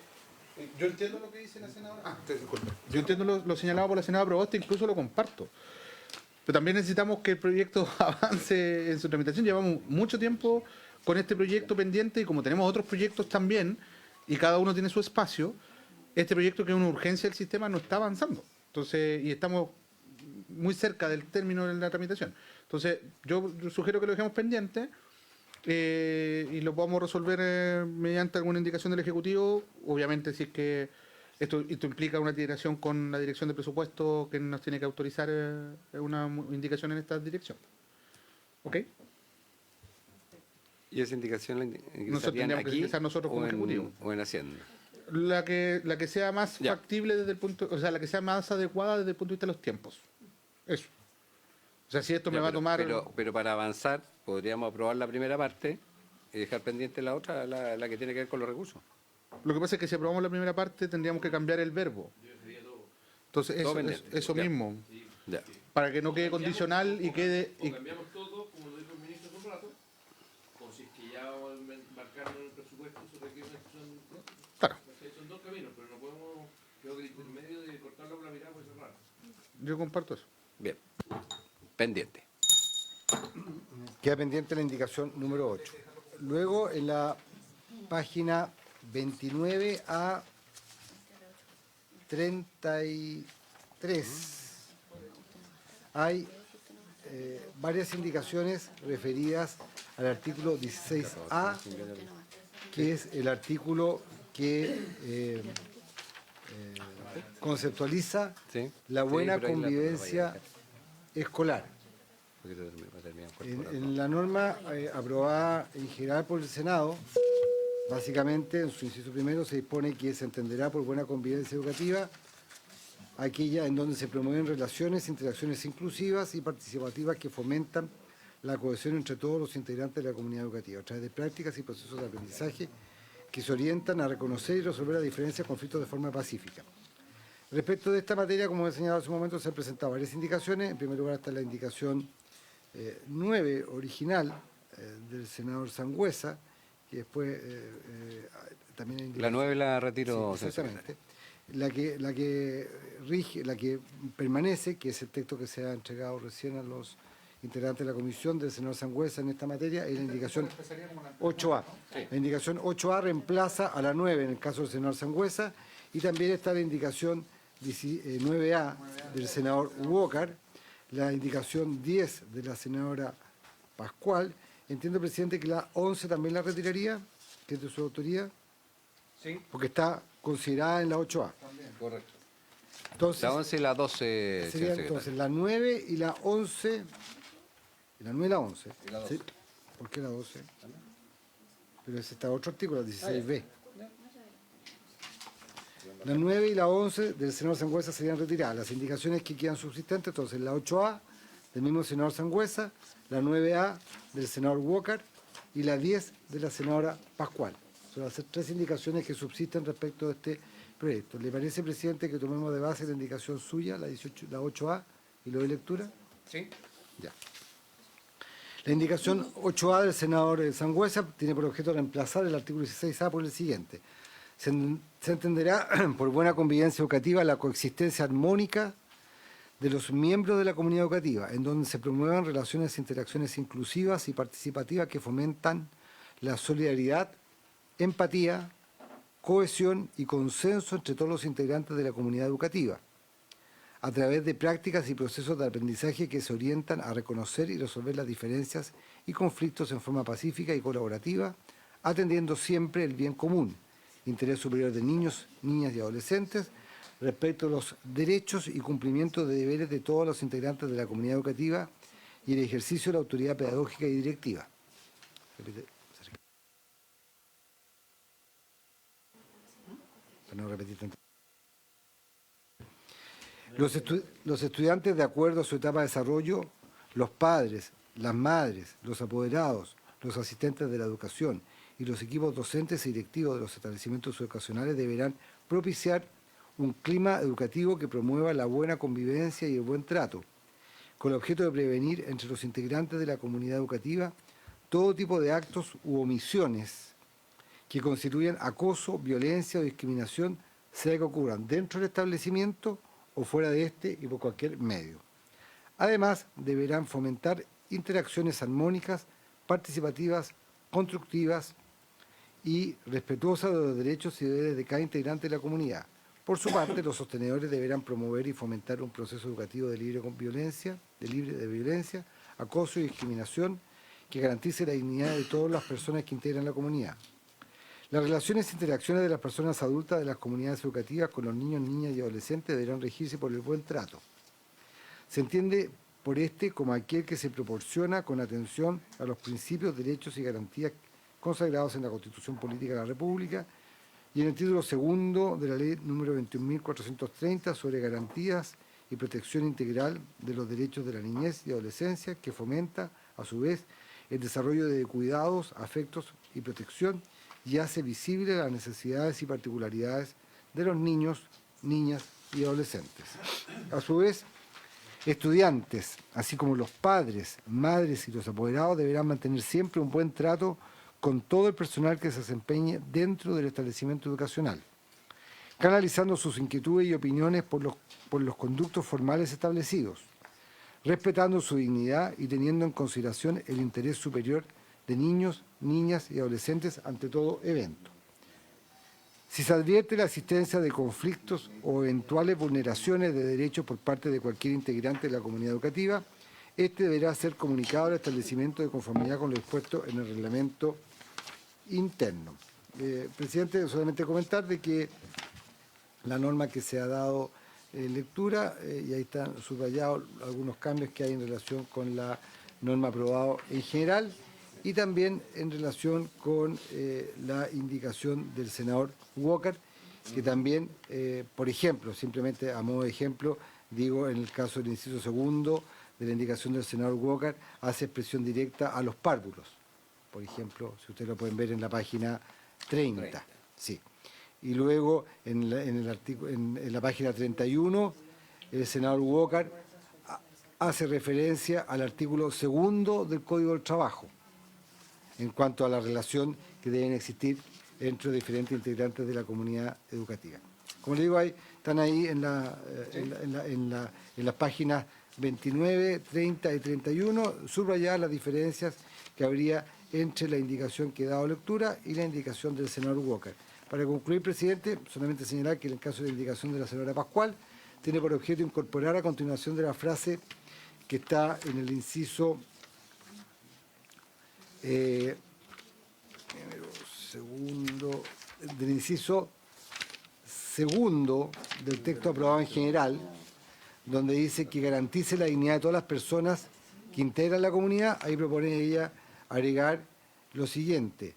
yo entiendo lo que dice la senadora. Disculpe. Yo entiendo lo señalado por la senadora Proboste, incluso lo comparto. Pero también necesitamos que el proyecto avance en su tramitación. Llevamos mucho tiempo con este proyecto pendiente y como tenemos otros proyectos también, y cada uno tiene su espacio, este proyecto que es una urgencia del sistema no está avanzando. Entonces, y estamos muy cerca del término de la tramitación. Entonces, yo sugiero que lo dejemos pendiente y lo podamos resolver mediante alguna indicación del Ejecutivo. Obviamente, si es que esto implica una integración con la Dirección de Presupuesto que nos tiene que autorizar una indicación en esta dirección. ¿Ok? ¿Y esa indicación la Nosotros ingresarían tendríamos que aquí ingresar nosotros como Ejecutivo. o en Hacienda? La que sea más Ya. factible desde el punto, o sea, la que sea más adecuada desde el punto de vista de los tiempos. Eso. O sea, si esto me Ya, va a tomar... Pero para avanzar, podríamos aprobar la primera parte y dejar pendiente la otra, la que tiene que ver con los recursos. Lo que pasa es que si aprobamos la primera parte tendríamos que cambiar el verbo. Entonces, Todo eso, pendiente. eso Ya. mismo. Ya. Para que no quede condicional y quede... O cambiamos todo, como lo dijo el ministro hace un rato, o si es que ya marcaron en el presupuesto, eso requiere una discusión. Claro, Son dos caminos, pero no podemos, creo que el intermedio de cortarlo con la mirada puede ser raro. yo comparto eso. Bien. Pendiente. Queda pendiente la indicación número 8. Luego, en la página 29 a 33, hay varias indicaciones referidas al artículo 16A, que es el artículo que conceptualiza ¿Sí? la buena Sí, pero ahí convivencia escolar. Porque va a terminar corto. En la norma aprobada en general por el Senado, básicamente en su inciso primero se dispone que se entenderá por buena convivencia educativa aquella en donde se promueven relaciones e interacciones inclusivas y participativas que fomentan la cohesión entre todos los integrantes de la comunidad educativa, a través de prácticas y procesos de aprendizaje que se orientan a reconocer y resolver las diferencias y conflictos de forma pacífica. Respecto de esta materia, como he señalado hace un momento, se han presentado varias indicaciones. En primer lugar está la indicación 9 original del senador Sangüesa, que después también... La 9 la retiro, Sí, señor exactamente. secretario. La que rige, la que permanece, que es el texto que se ha entregado recién a los integrantes de la comisión del senador Sangüesa en esta materia, es la indicación 8A. La indicación 8A reemplaza a la 9 en el caso del senador Sangüesa, y también está la indicación 9A del senador Walker, la indicación 10 de la senadora Pascual. Entiendo, presidente, que la 11 también la retiraría, que es de su autoría. Sí. Porque está considerada en la 8A. Correcto. Entonces, La 11 y la 12, serían señor secretario. entonces la 9 y la 11. La 9 y la 11. Y la 12. ¿Sí? ¿Por qué la 12? Pero ese está otro artículo, el 16B. La 9 y la 11 del senador Sangüesa serían retiradas. Las indicaciones que quedan subsistentes, entonces la 8A del mismo senador Sangüesa, la 9A del senador Walker y la 10 de la senadora Pascual. Son las 3 indicaciones que subsisten respecto de este proyecto. ¿Le parece, presidente, que tomemos de base la indicación suya, la 8A, y lo de lectura? Sí. Ya. La indicación 8A del senador Sangüesa tiene por objeto reemplazar el artículo 16A por el siguiente. Se entenderá por buena convivencia educativa la coexistencia armónica de los miembros de la comunidad educativa, en donde se promuevan relaciones e interacciones inclusivas y participativas que fomentan la solidaridad, empatía, cohesión y consenso entre todos los integrantes de la comunidad educativa, a través de prácticas y procesos de aprendizaje que se orientan a reconocer y resolver las diferencias y conflictos en forma pacífica y colaborativa, atendiendo siempre el bien común, interés superior de niños, niñas y adolescentes, respecto a los derechos y cumplimiento de deberes de todos los integrantes de la comunidad educativa y el ejercicio de la autoridad pedagógica y directiva. Para no repetir tanto. Los estudiantes, de acuerdo a su etapa de desarrollo, los padres, las madres, los apoderados, los asistentes de la educación y los equipos docentes y directivos de los establecimientos educacionales deberán propiciar un clima educativo que promueva la buena convivencia y el buen trato, con el objeto de prevenir entre los integrantes de la comunidad educativa todo tipo de actos u omisiones que constituyan acoso, violencia o discriminación, sea que ocurran dentro del establecimiento o fuera de este y por cualquier medio. Además, deberán fomentar interacciones armónicas, participativas, constructivas y respetuosas de los derechos y deberes de cada integrante de la comunidad. Por su parte, los sostenedores deberán promover y fomentar un proceso educativo de libre de violencia, acoso y discriminación que garantice la dignidad de todas las personas que integran la comunidad. Las relaciones e interacciones de las personas adultas de las comunidades educativas con los niños, niñas y adolescentes deberán regirse por el buen trato. Se entiende por este como aquel que se proporciona con atención a los principios, derechos y garantías consagrados en la Constitución Política de la República y en el título segundo de la Ley número 21.430 sobre garantías y protección integral de los derechos de la niñez y adolescencia, que fomenta, a su vez, el desarrollo de cuidados, afectos y protección y hace visible las necesidades y particularidades de los niños, niñas y adolescentes. A su vez, estudiantes, así como los padres, madres y los apoderados deberán mantener siempre un buen trato con todo el personal que se desempeñe dentro del establecimiento educacional, canalizando sus inquietudes y opiniones por los conductos formales establecidos, respetando su dignidad y teniendo en consideración el interés superior de niños, niñas y adolescentes ante todo evento. Si se advierte la existencia de conflictos o eventuales vulneraciones de derechos por parte de cualquier integrante de la comunidad educativa, este deberá ser comunicado al establecimiento de conformidad con lo dispuesto en el reglamento interno. Presidente, solamente comentar de que la norma que se ha dado lectura, y ahí están subrayados algunos cambios que hay en relación con la norma aprobada en general, y también en relación con la indicación del senador Walker, que también, por ejemplo, simplemente a modo de ejemplo, digo, en el caso del inciso segundo de la indicación del senador Walker, hace expresión directa a los párvulos. Por ejemplo, si ustedes lo pueden ver en la página 30. Sí. Y luego, en la página 31, el senador Walker hace referencia al artículo segundo del Código del Trabajo, en cuanto a la relación que deben existir entre diferentes integrantes de la comunidad educativa. Como le digo, están ahí en las páginas 29, 30 y 31, subrayadas las diferencias que habría entre la indicación que he dado lectura y la indicación del senador Walker. Para concluir, presidente, solamente señalar que en el caso de la indicación de la señora Pascual, tiene por objeto incorporar a continuación de la frase que está en el inciso del inciso segundo del texto aprobado en general, donde dice que garantice la dignidad de todas las personas que integran la comunidad. Ahí propone ella agregar lo siguiente,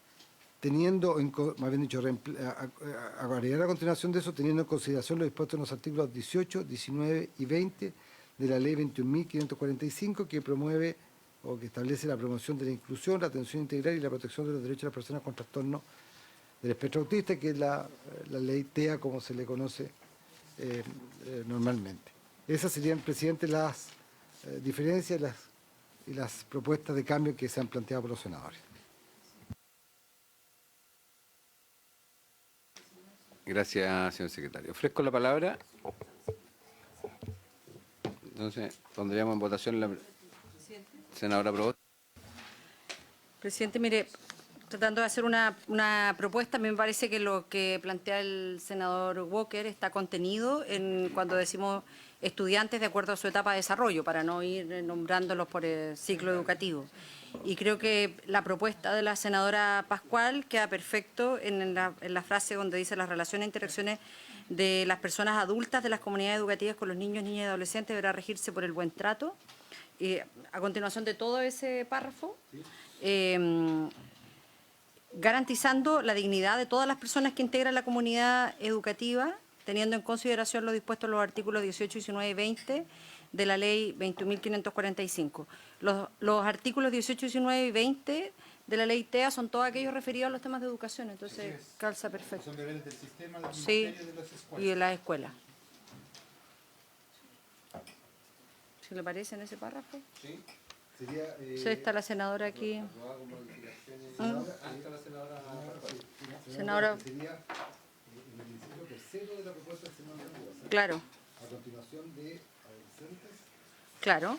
agregar a continuación de eso, teniendo en consideración lo dispuesto en los artículos 18, 19 y 20 de la Ley 21.545, que promueve o que establece la promoción de la inclusión, la atención integral y la protección de los derechos de las personas con trastorno del espectro autista, que es la ley TEA, como se le conoce normalmente. Esas serían, presidente, las diferencias y las propuestas de cambio que se han planteado por los senadores. Gracias, señor secretario. Ofrezco la palabra. Entonces, pondríamos en votación la senadora Proboste. Presidente, mire, tratando de hacer una propuesta, me parece que lo que plantea el senador Walker está contenido en cuando decimos estudiantes de acuerdo a su etapa de desarrollo, para no ir nombrándolos por el ciclo educativo. Y creo que la propuesta de la senadora Pascual queda perfecto en la frase donde dice las relaciones e interacciones de las personas adultas de las comunidades educativas con los niños, niñas y adolescentes deberá regirse por el buen trato. A continuación de todo ese párrafo, garantizando la dignidad de todas las personas que integran la comunidad educativa, teniendo en consideración lo dispuesto en los artículos 18, 19 y 20 de la Ley 21.545. Los artículos 18, 19 y 20 de la Ley TEA son todos aquellos referidos a los temas de educación, entonces calza perfecto. Son deberes del sistema, del Sí, ministerio y de las escuelas. y de las escuelas. ¿Se le parece en ese párrafo? Sí. Sería, Sí, está la senadora aquí. Senadora. Sería en el inciso tercero de la propuesta del senador Mendoza. Claro, A continuación de adolescentes. claro.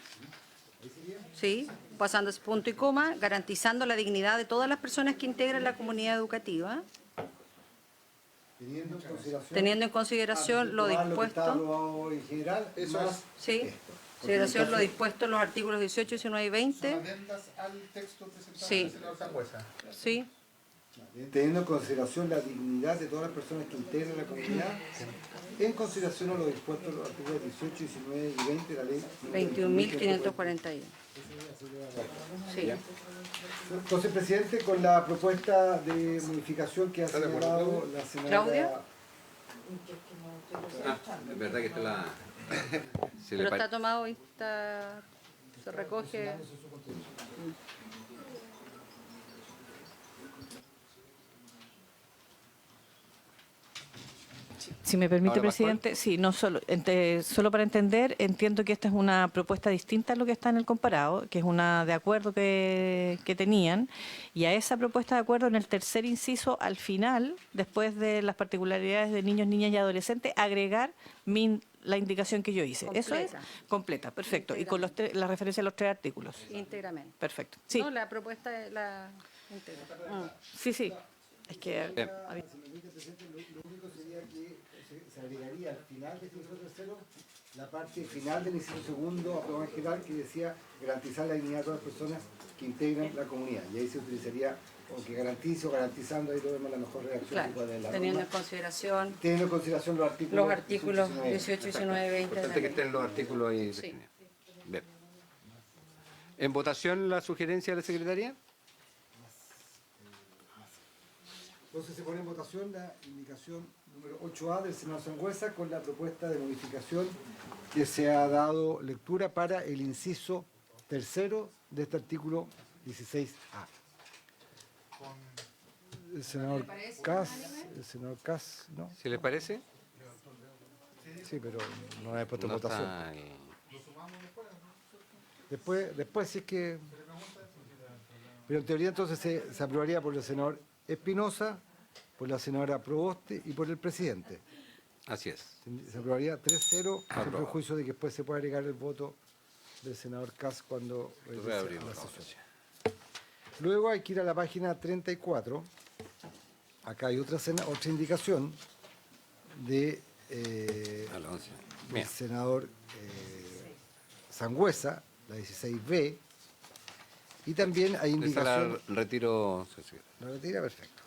Ahí sería. Sí, pasando ese punto y coma, garantizando la dignidad de todas las personas que integran la comunidad educativa, Teniendo en consideración lo que está dispuesto. aprobado en general, más Sí, esto. consideración lo dispuesto en los artículos 18, 19 y 20. Son adendas al texto presentado Sí. por el senador Sangüesa. Sí, Teniendo en consideración la dignidad de todas las personas que integran la comunidad, en consideración a lo dispuesto en los artículos 18, 19 y 20 de la Ley 21.541. Sí. Entonces, presidente, con la propuesta de modificación que ha señalado la senadora ¿Claudia? Es verdad que está la... Se le Pero pare- está tomado y se recoge. Si me permite, Ahora, Pascual. presidente, sí, no solo, solo para entender, entiendo que esta es una propuesta distinta a lo que está en el comparado, que es una de acuerdo que tenían, y a esa propuesta de acuerdo en el tercer inciso, al final, después de las particularidades de niños, niñas y adolescentes, agregar la indicación que yo hice. Eso es Completa. completa, perfecto, y con la referencia a los 3 artículos. Íntegramente. Perfecto. Sí, No, la propuesta es la íntegra. sí, sí. Es que había- Si me permite, presidente, lo único sería que se agregaría al final del inciso tercero la parte final del inciso segundo aprobado en general que decía garantizar la dignidad de todas las personas que integran la comunidad. Y ahí se utilizaría o que garantice o garantizando, ahí lo vemos la mejor redacción Claro, que puede de la teniendo en norma. consideración Teniendo en consideración los artículos, los artículos 18, 19 y 20 de la Importante que ley. estén los artículos ahí Sí. definidos. Bien. ¿En votación la sugerencia de la secretaria? Entonces se pone en votación la indicación número 8A del senador Sangüesa con la propuesta de modificación que se ha dado lectura para el inciso tercero de este artículo 16A. El senador Cas, ¿no? ¿Si les parece? Sí, pero no he puesto en No votación. está ahí. Después si es que... Pero en teoría entonces se aprobaría por el senador Espinosa, por la senadora Proboste y por el presidente. Así es. Se aprobaría 3-0, sin Aprobado. perjuicio de que después se pueda agregar el voto del senador Kass cuando regrese a Reabrimos la la sesión. votación. Luego hay que ir a la página 34. Acá hay otra indicación de, A las 11. del Bien. senador Sangüesa, la 16B, y también hay Esa indicación... la retiro, Cecilia. La retira, perfecto.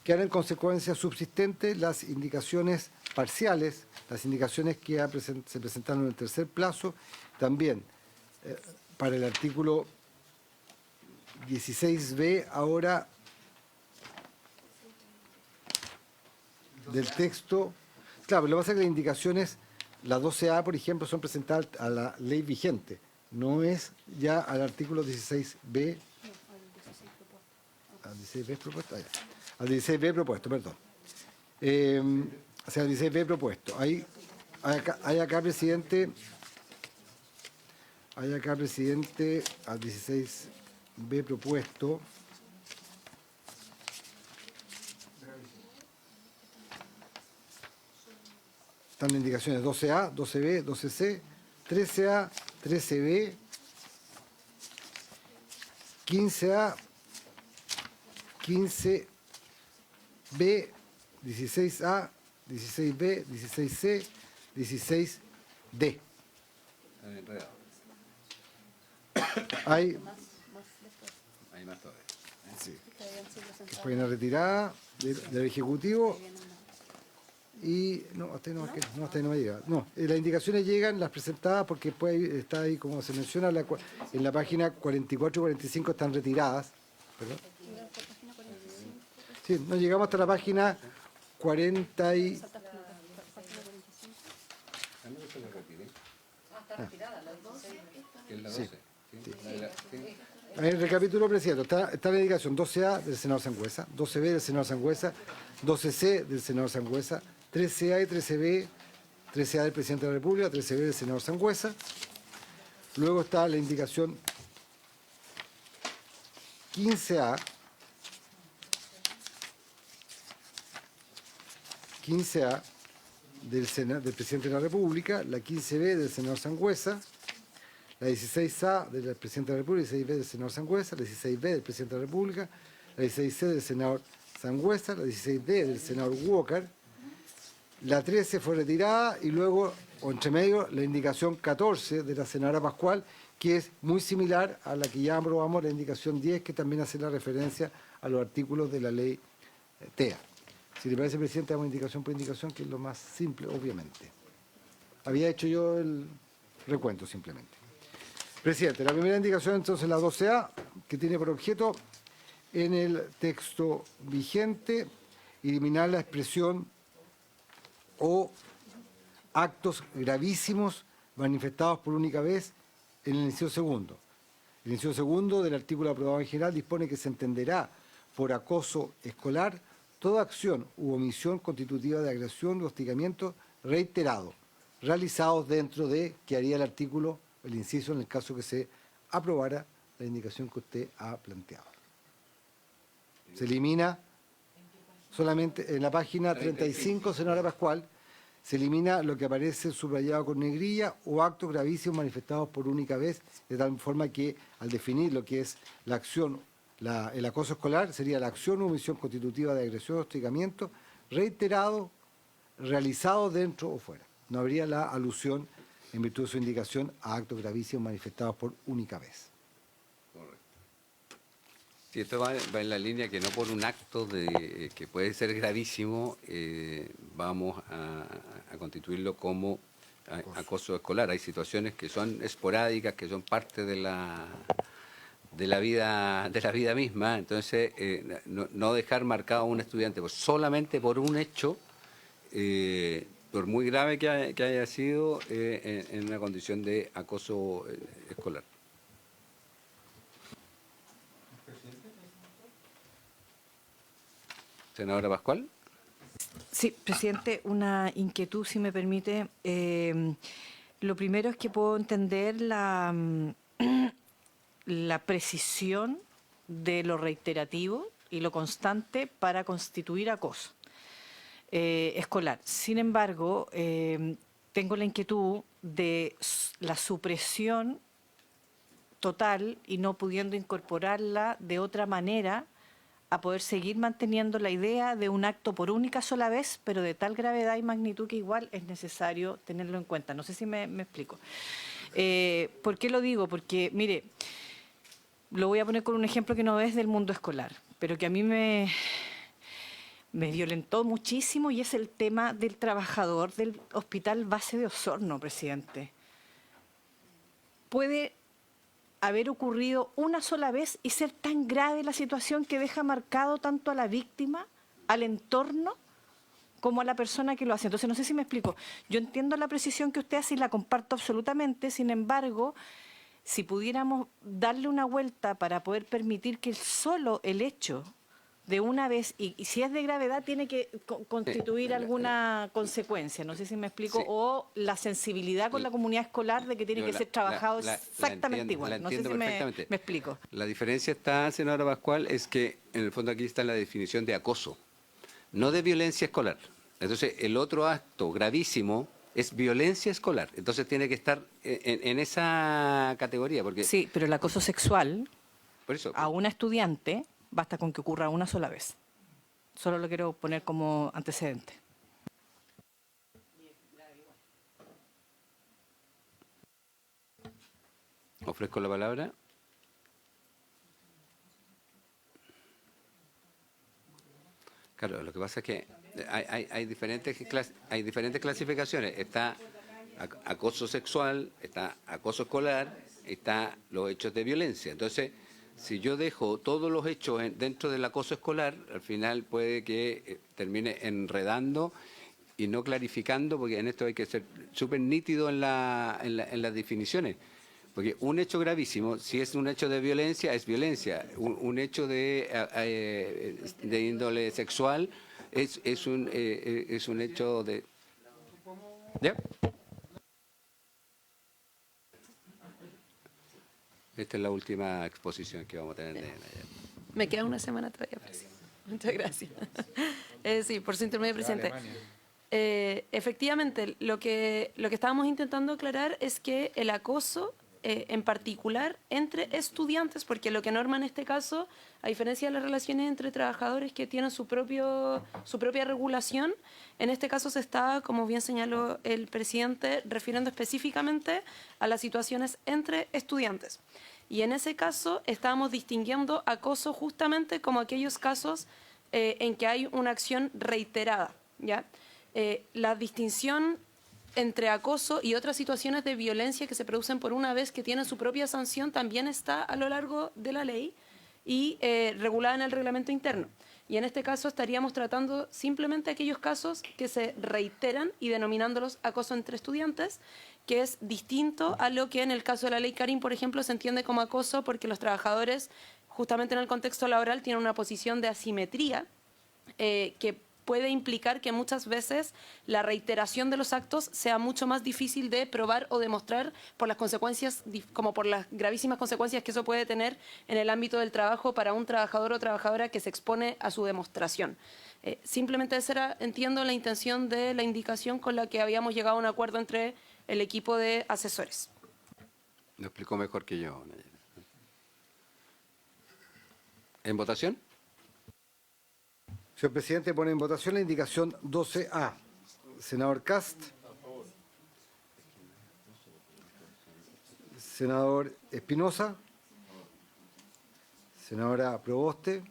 Quedan en consecuencia subsistentes las indicaciones parciales, las indicaciones que se presentaron en el tercer plazo, también para el artículo 16b, ahora del texto. Claro, lo que pasa es que las indicaciones, la 12A, por ejemplo, son presentadas a la ley vigente, no es ya al artículo 16b. Al 16b propuesto, al 16b propuesto, perdón. O sea, al 16b propuesto. Hay acá, presidente, al 16b propuesto. Están las indicaciones 12A, 12B, 12C, 13A, 13B, 15A, 15B, 16A, 16B, 16C, 16D. Hay más todavía. que fue una retirada del Ejecutivo y no, hasta ahí no, no, hasta ahí no me llega. No, las indicaciones llegan, las presentadas, porque después está ahí, como se menciona, en la página 44 y 45 están retiradas. ¿Perdón? Sí, no llegamos hasta la página 40 y... Sí. En el recapítulo, presidente, está la indicación 12A del senador Sangüesa, 12B del senador Sangüesa, 12C del senador Sangüesa, 13A y 13B, 13A del presidente de la República, 13B del senador Sangüesa. Luego está la indicación 15A, 15A del presidente de la República, la 15B del senador Sangüesa, la 16A del presidente de la República, la 16B del senador Sangüesa, la 16B del presidente de la República, la 16C del senador Sangüesa, la 16D del senador Walker, la 13 fue retirada y luego, o entre medio, la indicación 14 de la senadora Pascual, que es muy similar a la que ya aprobamos, la indicación 10, que también hace la referencia a los artículos de la ley TEA. Si le parece, presidente, damos indicación por indicación, que es lo más simple, obviamente. Había hecho yo el recuento, simplemente. Presidente, la primera indicación, entonces, la 12A, que tiene por objeto, en el texto vigente, eliminar la expresión o actos gravísimos manifestados por única vez en el inciso segundo. El inciso segundo del artículo aprobado en general dispone que se entenderá por acoso escolar toda acción u omisión constitutiva de agresión u hostigamiento reiterado, realizados dentro de, que haría el artículo, el inciso, en el caso que se aprobara la indicación que usted ha planteado. Se elimina solamente en la página 35, senadora Pascual, se elimina lo que aparece subrayado con negrilla o actos gravísimos manifestados por única vez, de tal forma que al definir lo que es la acción, el acoso escolar, sería la acción o omisión constitutiva de agresión o hostigamiento reiterado, realizado dentro o fuera. No habría la alusión, en virtud de su indicación, a actos gravísimos manifestados por única vez. Sí, esto va en la línea que no por un acto que puede ser gravísimo vamos a constituirlo como acoso escolar. Hay situaciones que son esporádicas, que son parte de la vida misma. Entonces, no dejar marcado a un estudiante pues, solamente por un hecho, por muy grave que haya sido, en una condición de acoso escolar. Senadora Pascual. Sí, presidente, una inquietud, si me permite. Lo primero es que puedo entender la precisión de lo reiterativo y lo constante para constituir acoso. escolar. Sin embargo, tengo la inquietud de la supresión total y no pudiendo incorporarla de otra manera a poder seguir manteniendo la idea de un acto por única sola vez, pero de tal gravedad y magnitud que igual es necesario tenerlo en cuenta. No sé si me explico. ¿Por qué lo digo? Porque, mire, lo voy a poner con un ejemplo que no es del mundo escolar, pero que a mí me violentó muchísimo, y es el tema del trabajador del Hospital Base de Osorno, presidente. Puede haber ocurrido una sola vez y ser tan grave la situación que deja marcado tanto a la víctima, al entorno, como a la persona que lo hace. Entonces, no sé si me explico. Yo entiendo la precisión que usted hace y la comparto absolutamente. Sin embargo, si pudiéramos darle una vuelta para poder permitir que solo el hecho de una vez, y si es de gravedad, tiene que constituir alguna consecuencia, no sé si me explico, Sí. o la sensibilidad con la comunidad escolar de que tiene que ser trabajado exactamente entiendo, igual. la No sé entiendo si perfectamente. me explico. La diferencia está, senadora Pascual, es que en el fondo aquí está la definición de acoso, no de violencia escolar. Entonces, el otro acto gravísimo es violencia escolar. Entonces, tiene que estar en esa categoría. Porque, Sí, pero el acoso sexual por eso, a una estudiante basta con que ocurra una sola vez. Solo lo quiero poner como antecedente. ofrezco la palabra. Claro, lo que pasa es que hay diferentes clasificaciones. Está acoso sexual, está acoso escolar, está los hechos de violencia. Entonces, si yo dejo todos los hechos dentro del acoso escolar, al final puede que termine enredando y no clarificando, porque en esto hay que ser súper nítido en las definiciones. Porque un hecho gravísimo, si es un hecho de violencia, es violencia. Un hecho de índole sexual es un hecho de... ¿Ya? Esta es la última exposición que vamos a tener de Nayara. Me queda una semana todavía, presidente. Muchas gracias. Sí, por su intermedio, presidente. Efectivamente, lo que estábamos intentando aclarar es que el acoso, en particular entre estudiantes, porque lo que norma en este caso, a diferencia de las relaciones entre trabajadores que tienen su propia regulación, en este caso se está, como bien señaló el presidente, refiriendo específicamente a las situaciones entre estudiantes. Y en ese caso estábamos distinguiendo acoso justamente como aquellos casos en que hay una acción reiterada, ¿ya? La distinción entre acoso y otras situaciones de violencia que se producen por una vez, que tienen su propia sanción, también está a lo largo de la ley y regulada en el reglamento interno. Y en este caso estaríamos tratando simplemente aquellos casos que se reiteran y denominándolos acoso entre estudiantes, que es distinto a lo que en el caso de la ley Karim, por ejemplo, se entiende como acoso porque los trabajadores, justamente en el contexto laboral, tienen una posición de asimetría que puede implicar que muchas veces la reiteración de los actos sea mucho más difícil de probar o demostrar por las consecuencias, como por las gravísimas consecuencias que eso puede tener en el ámbito del trabajo para un trabajador o trabajadora que se expone a su demostración. Simplemente esa era, entiendo, la intención de la indicación con la que habíamos llegado a un acuerdo entre el equipo de asesores. Lo explicó mejor que yo, Nayara. ¿En votación? Señor presidente, pone en votación la indicación 12A. Senador Cast. Senador Espinosa. Senadora Proboste.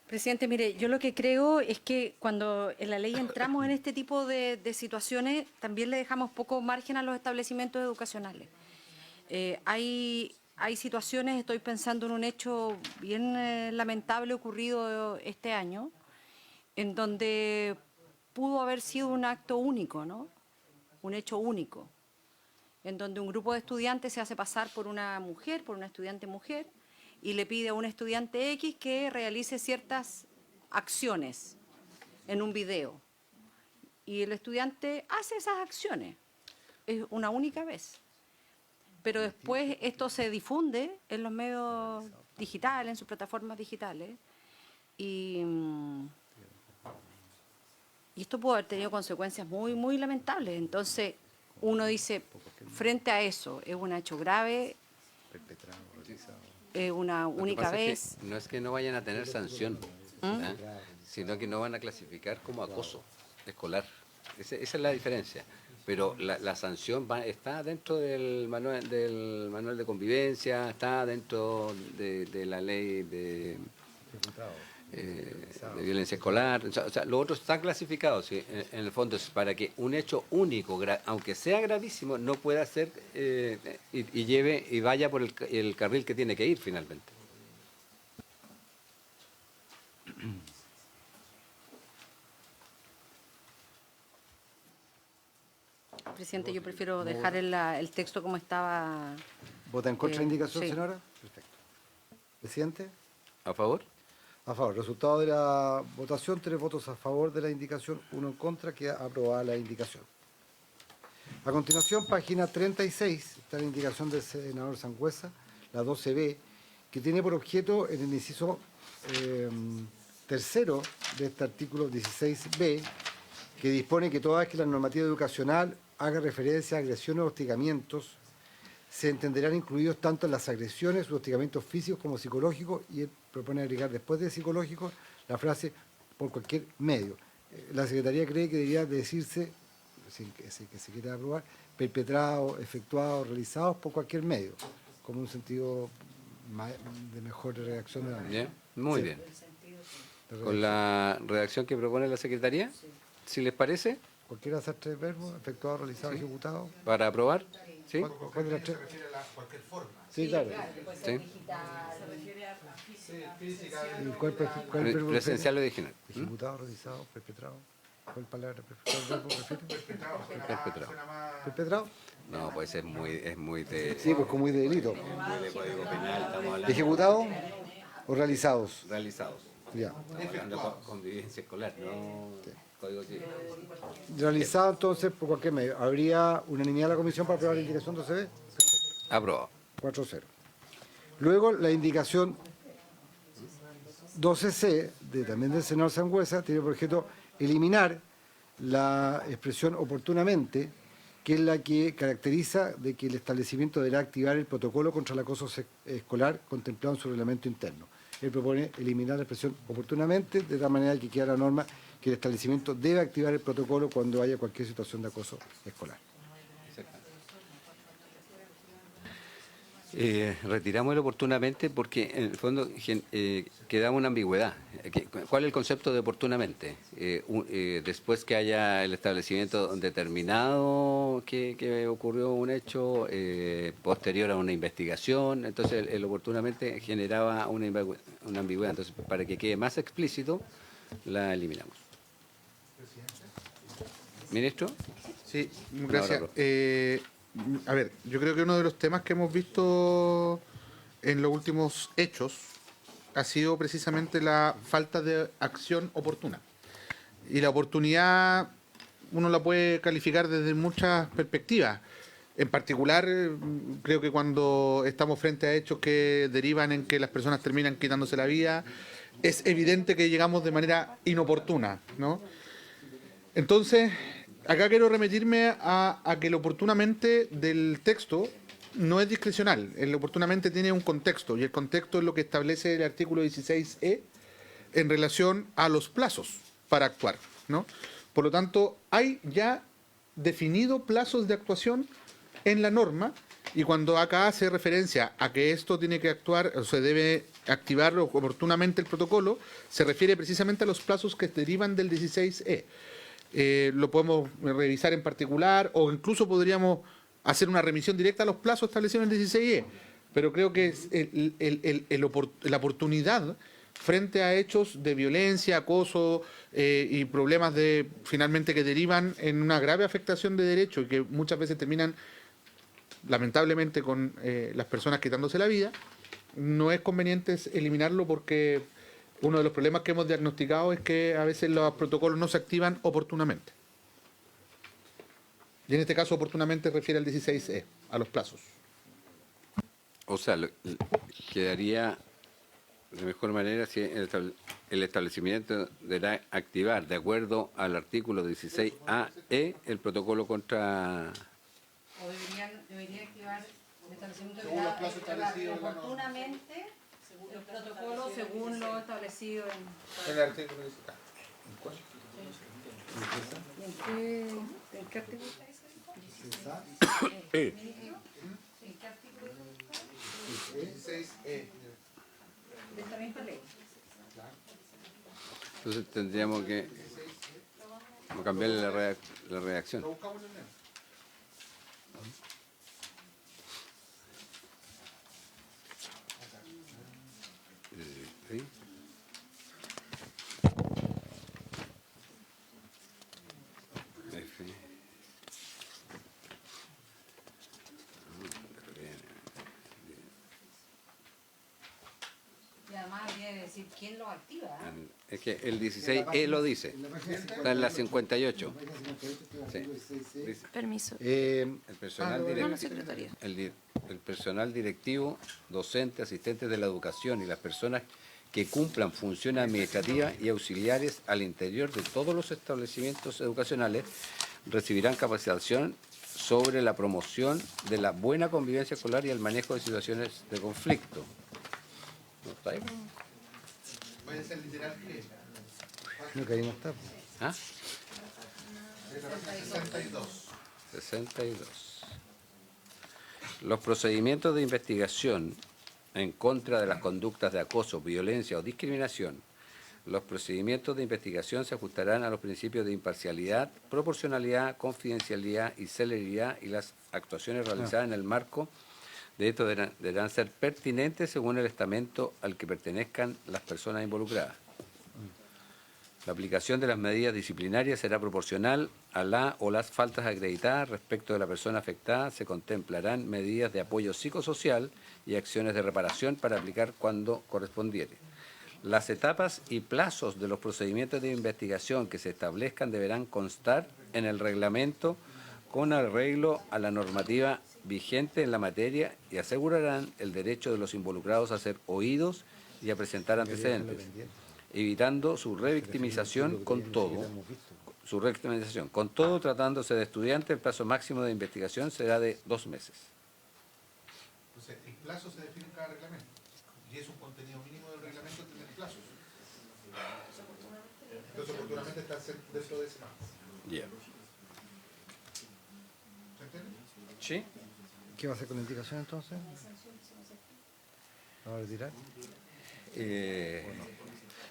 Presidente, mire, yo lo que creo es que cuando en la ley entramos en este tipo de situaciones, también le dejamos poco margen a los establecimientos educacionales. Hay situaciones, estoy pensando en un hecho bien lamentable ocurrido este año, en donde pudo haber sido un acto único, ¿no? Un hecho único, en donde un grupo de estudiantes se hace pasar por una mujer, por una estudiante mujer, y le pide a un estudiante X que realice ciertas acciones en un video. Y el estudiante hace esas acciones, es una única vez. Pero después esto se difunde en los medios digitales, en sus plataformas digitales, Y esto pudo haber tenido consecuencias muy, muy lamentables. Entonces, uno dice, frente a eso, es un hecho grave, es una Lo que única pasa es vez. que no es que no vayan a tener sanción, ¿ah? Sino que no van a clasificar como acoso escolar. Esa es la diferencia. Pero la sanción está dentro del manual de convivencia, está dentro de la ley de violencia escolar. O sea, lo otro está clasificado, ¿sí? En el fondo es para que un hecho único, aunque sea gravísimo, no pueda ser y lleve y vaya por el carril que tiene que ir finalmente. Presidente, yo prefiero dejar el texto como estaba. ¿Vota en contra de la indicación, sí. señora? Perfecto. Presidente. ¿A favor? A favor. Resultado de la votación, 3 votos a favor de la indicación, 1 en contra, queda aprobada la indicación. A continuación, página 36, está la indicación del senador Sangüesa, la 12B, que tiene por objeto en el inciso tercero de este artículo 16B, que dispone que toda vez que la normativa educacional haga referencia a agresiones o hostigamientos, se entenderán incluidos tanto las agresiones o hostigamientos físicos como psicológicos, y él propone agregar después de psicológico la frase por cualquier medio. La Secretaría cree que debería decirse, que se quiera aprobar, perpetrados, efectuados, realizados por cualquier medio, como un sentido de mejor redacción de la norma. Bien, muy Sí. bien. Con la redacción que propone la Secretaría, si les parece, Cualquiera de esas 3 verbos, efectuado, realizado, ejecutado. para aprobar. ¿Sí? ¿Cuál de las 3? Sí, claro. ¿Sí? ¿Y cuál verbo Presencial o original. prefiere? Ejecutado, realizado, perpetrado. ¿Cuál palabra prefiere? ¿Cuál verbo prefiere? Perpetrado. ¿Perpetrado? No, pues es muy de, Sí, pues como muy de delito. muy de código penal, estamos hablando. ¿Ejecutado o realizados? Realizados. Ya. Estamos hablando de convivencia escolar, no código civil. Realizado entonces por cualquier medio. ¿Habría unanimidad de la comisión para aprobar la indicación 12B? Aprobado. 4-0. Luego la indicación 12C, también del senador Sangüesa, tiene por objeto eliminar la expresión oportunamente, que es la que caracteriza de que el establecimiento deberá activar el protocolo contra el acoso escolar contemplado en su reglamento interno. Él propone eliminar la expresión oportunamente, de tal manera que queda la norma que el establecimiento debe activar el protocolo cuando haya cualquier situación de acoso escolar. Retiramos el oportunamente porque en el fondo quedaba una ambigüedad. ¿Cuál es el concepto de oportunamente? Después que haya el establecimiento determinado que ocurrió un hecho posterior a una investigación, entonces el oportunamente generaba una ambigüedad. Entonces, para que quede más explícito, la eliminamos. ¿Ministro? Sí, gracias. Ahora, A ver, yo creo que uno de los temas que hemos visto en los últimos hechos ha sido precisamente la falta de acción oportuna. Y la oportunidad uno la puede calificar desde muchas perspectivas. En particular, creo que cuando estamos frente a hechos que derivan en que las personas terminan quitándose la vida, es evidente que llegamos de manera inoportuna, ¿no? Entonces, acá quiero remitirme a que el oportunamente del texto no es discrecional. El oportunamente tiene un contexto, y el contexto es lo que establece el artículo 16E en relación a los plazos para actuar, ¿no? Por lo tanto, hay ya definido plazos de actuación en la norma, y cuando acá hace referencia a que esto tiene que actuar, o se debe activar oportunamente el protocolo, se refiere precisamente a los plazos que derivan del 16E. Lo podemos revisar en particular, o incluso podríamos hacer una remisión directa a los plazos establecidos en el 16E, pero creo que es la oportunidad frente a hechos de violencia, acoso y problemas finalmente que derivan en una grave afectación de derecho y que muchas veces terminan lamentablemente con las personas quitándose la vida, no es conveniente eliminarlo, porque uno de los problemas que hemos diagnosticado es que a veces los protocolos no se activan oportunamente. Y en este caso oportunamente refiere al 16E, a los plazos. O sea, quedaría de mejor manera si el establecimiento deberá activar, de acuerdo al artículo 16A-E, el protocolo contra... O debería activar el establecimiento Según los plazos establecidos en la norma. oportunamente el protocolo según lo establecido en... El artículo dice, ¿en cuál? ¿En qué artículo está ese? ¿En qué artículo está? 16E. De esta misma ley. Entonces tendríamos que cambiarle la redacción. Lo buscamos en el medio. ¿Sí? F. Y además habría que decir quién lo activa. Es que el 16E lo dice. Está en la 58. Sí. Dice, Permiso. el personal No, la directivo. secretaría. El personal directivo, docente, asistentes de la educación y las personas que cumplan funciones administrativas y auxiliares al interior de todos los establecimientos educacionales recibirán capacitación sobre la promoción de la buena convivencia escolar y el manejo de situaciones de conflicto. ¿No está ahí? Puede ser literal que No, que ahí no está. ¿Ah? 62. 62. Los procedimientos de investigación en contra de las conductas de acoso, violencia o discriminación, los procedimientos de investigación se ajustarán a los principios de imparcialidad, proporcionalidad, confidencialidad y celeridad, y las actuaciones realizadas en el marco de esto deberán ser pertinentes según el estamento al que pertenezcan las personas involucradas. La aplicación de las medidas disciplinarias será proporcional a la o las faltas acreditadas. Respecto de la persona afectada, se contemplarán medidas de apoyo psicosocial y acciones de reparación para aplicar cuando correspondiere. Las etapas y plazos de los procedimientos de investigación que se establezcan deberán constar en el reglamento con arreglo a la normativa vigente en la materia y asegurarán el derecho de los involucrados a ser oídos y a presentar antecedentes, evitando su revictimización con todo. Con todo, tratándose de estudiantes, el plazo máximo de investigación será de 2 meses. Entonces, el plazo se define en cada reglamento. Y es un contenido mínimo del reglamento tener plazos. Entonces, oportunamente está dentro de ese marco. Ya. ¿Se entiende? ¿Sí? ¿Qué va a hacer con la indicación entonces? ¿La va a retirar? En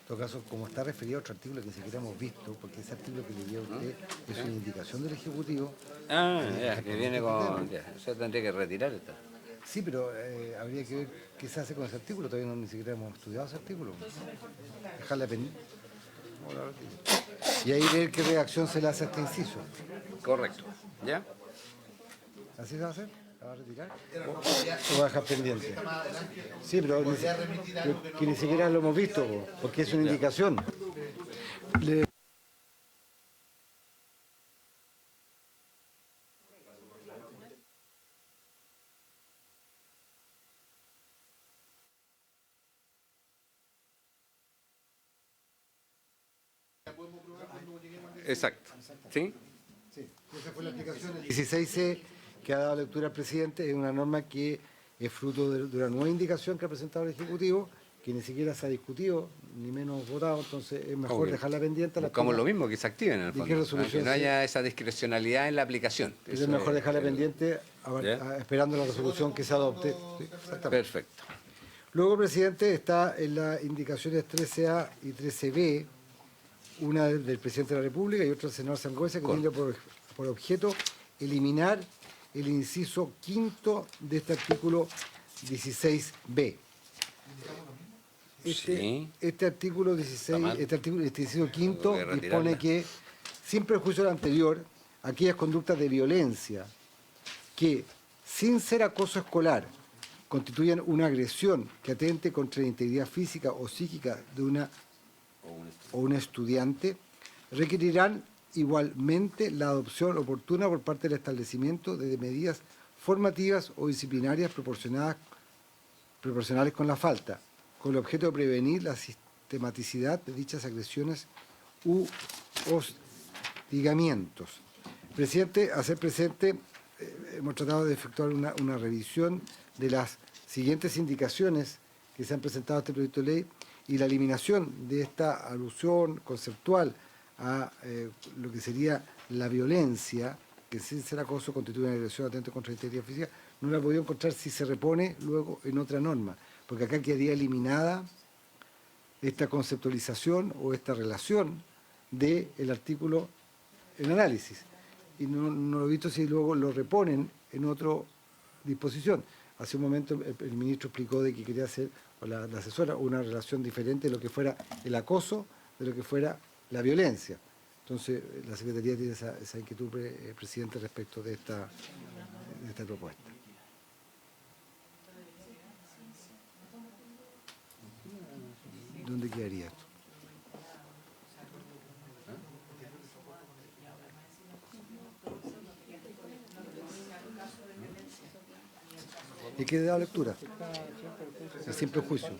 todo caso, como está referido a otro artículo que ni siquiera hemos visto, porque ese artículo que le dio a usted es una indicación del Ejecutivo. Ya, que viene con... Ya, o sea, tendría que retirar esta. Sí, pero habría que ver qué se hace con ese artículo. Todavía no ni siquiera hemos estudiado ese artículo. Dejarla pendiente. Y ahí ver qué reacción se le hace a este inciso. Correcto. ¿Ya? ¿Así se va a hacer? ¿La va a retirar? ¿O va a dejar pendiente? Sí, pero que ni siquiera lo hemos visto, porque es una indicación. Exacto. ¿Sí? Sí, esa fue la explicación. El 16C que ha dado lectura al presidente es una norma que es fruto de una nueva indicación que ha presentado el Ejecutivo, que ni siquiera se ha discutido, ni menos votado, entonces es mejor dejarla pendiente. Buscamos lo mismo, que se activen en el ¿De qué fondo, resolución que no haya esa discrecionalidad en la aplicación. Es mejor dejarla pendiente ¿Ya? esperando la resolución que se adopte. Sí, exactamente. Perfecto. Luego, presidente, está en las indicaciones 13A y 13B, una del presidente de la República y otra del senador Sangüesa, que tiene por objeto eliminar el inciso quinto de este artículo 16B. Este artículo 16, este inciso quinto dispone que, sin perjuicio del anterior, aquellas conductas de violencia que, sin ser acoso escolar, constituyan una agresión que atente contra la integridad física o psíquica de una estudiante, requerirán igualmente la adopción oportuna por parte del establecimiento de medidas formativas o disciplinarias proporcionales con la falta, con el objeto de prevenir la sistematicidad de dichas agresiones u hostigamientos. Presidente, hacer presente, hemos tratado de efectuar una revisión de las siguientes indicaciones que se han presentado a este proyecto de ley y la eliminación de esta alusión conceptual a lo que sería la violencia, que sin ser acoso constituye una agresión atenta contra la integridad física, no la he podido encontrar si se repone luego en otra norma, porque acá quedaría eliminada esta conceptualización o esta relación del artículo en análisis. Y no he visto si luego lo reponen en otra disposición. Hace un momento el ministro explicó de que quería hacer, o la asesora, una relación diferente de lo que fuera el acoso, de lo que fuera la violencia. Entonces, la Secretaría tiene esa inquietud, presidente, respecto de esta propuesta. ¿Dónde quedaría esto? ¿Y qué he dado lectura? Es sin prejuicio.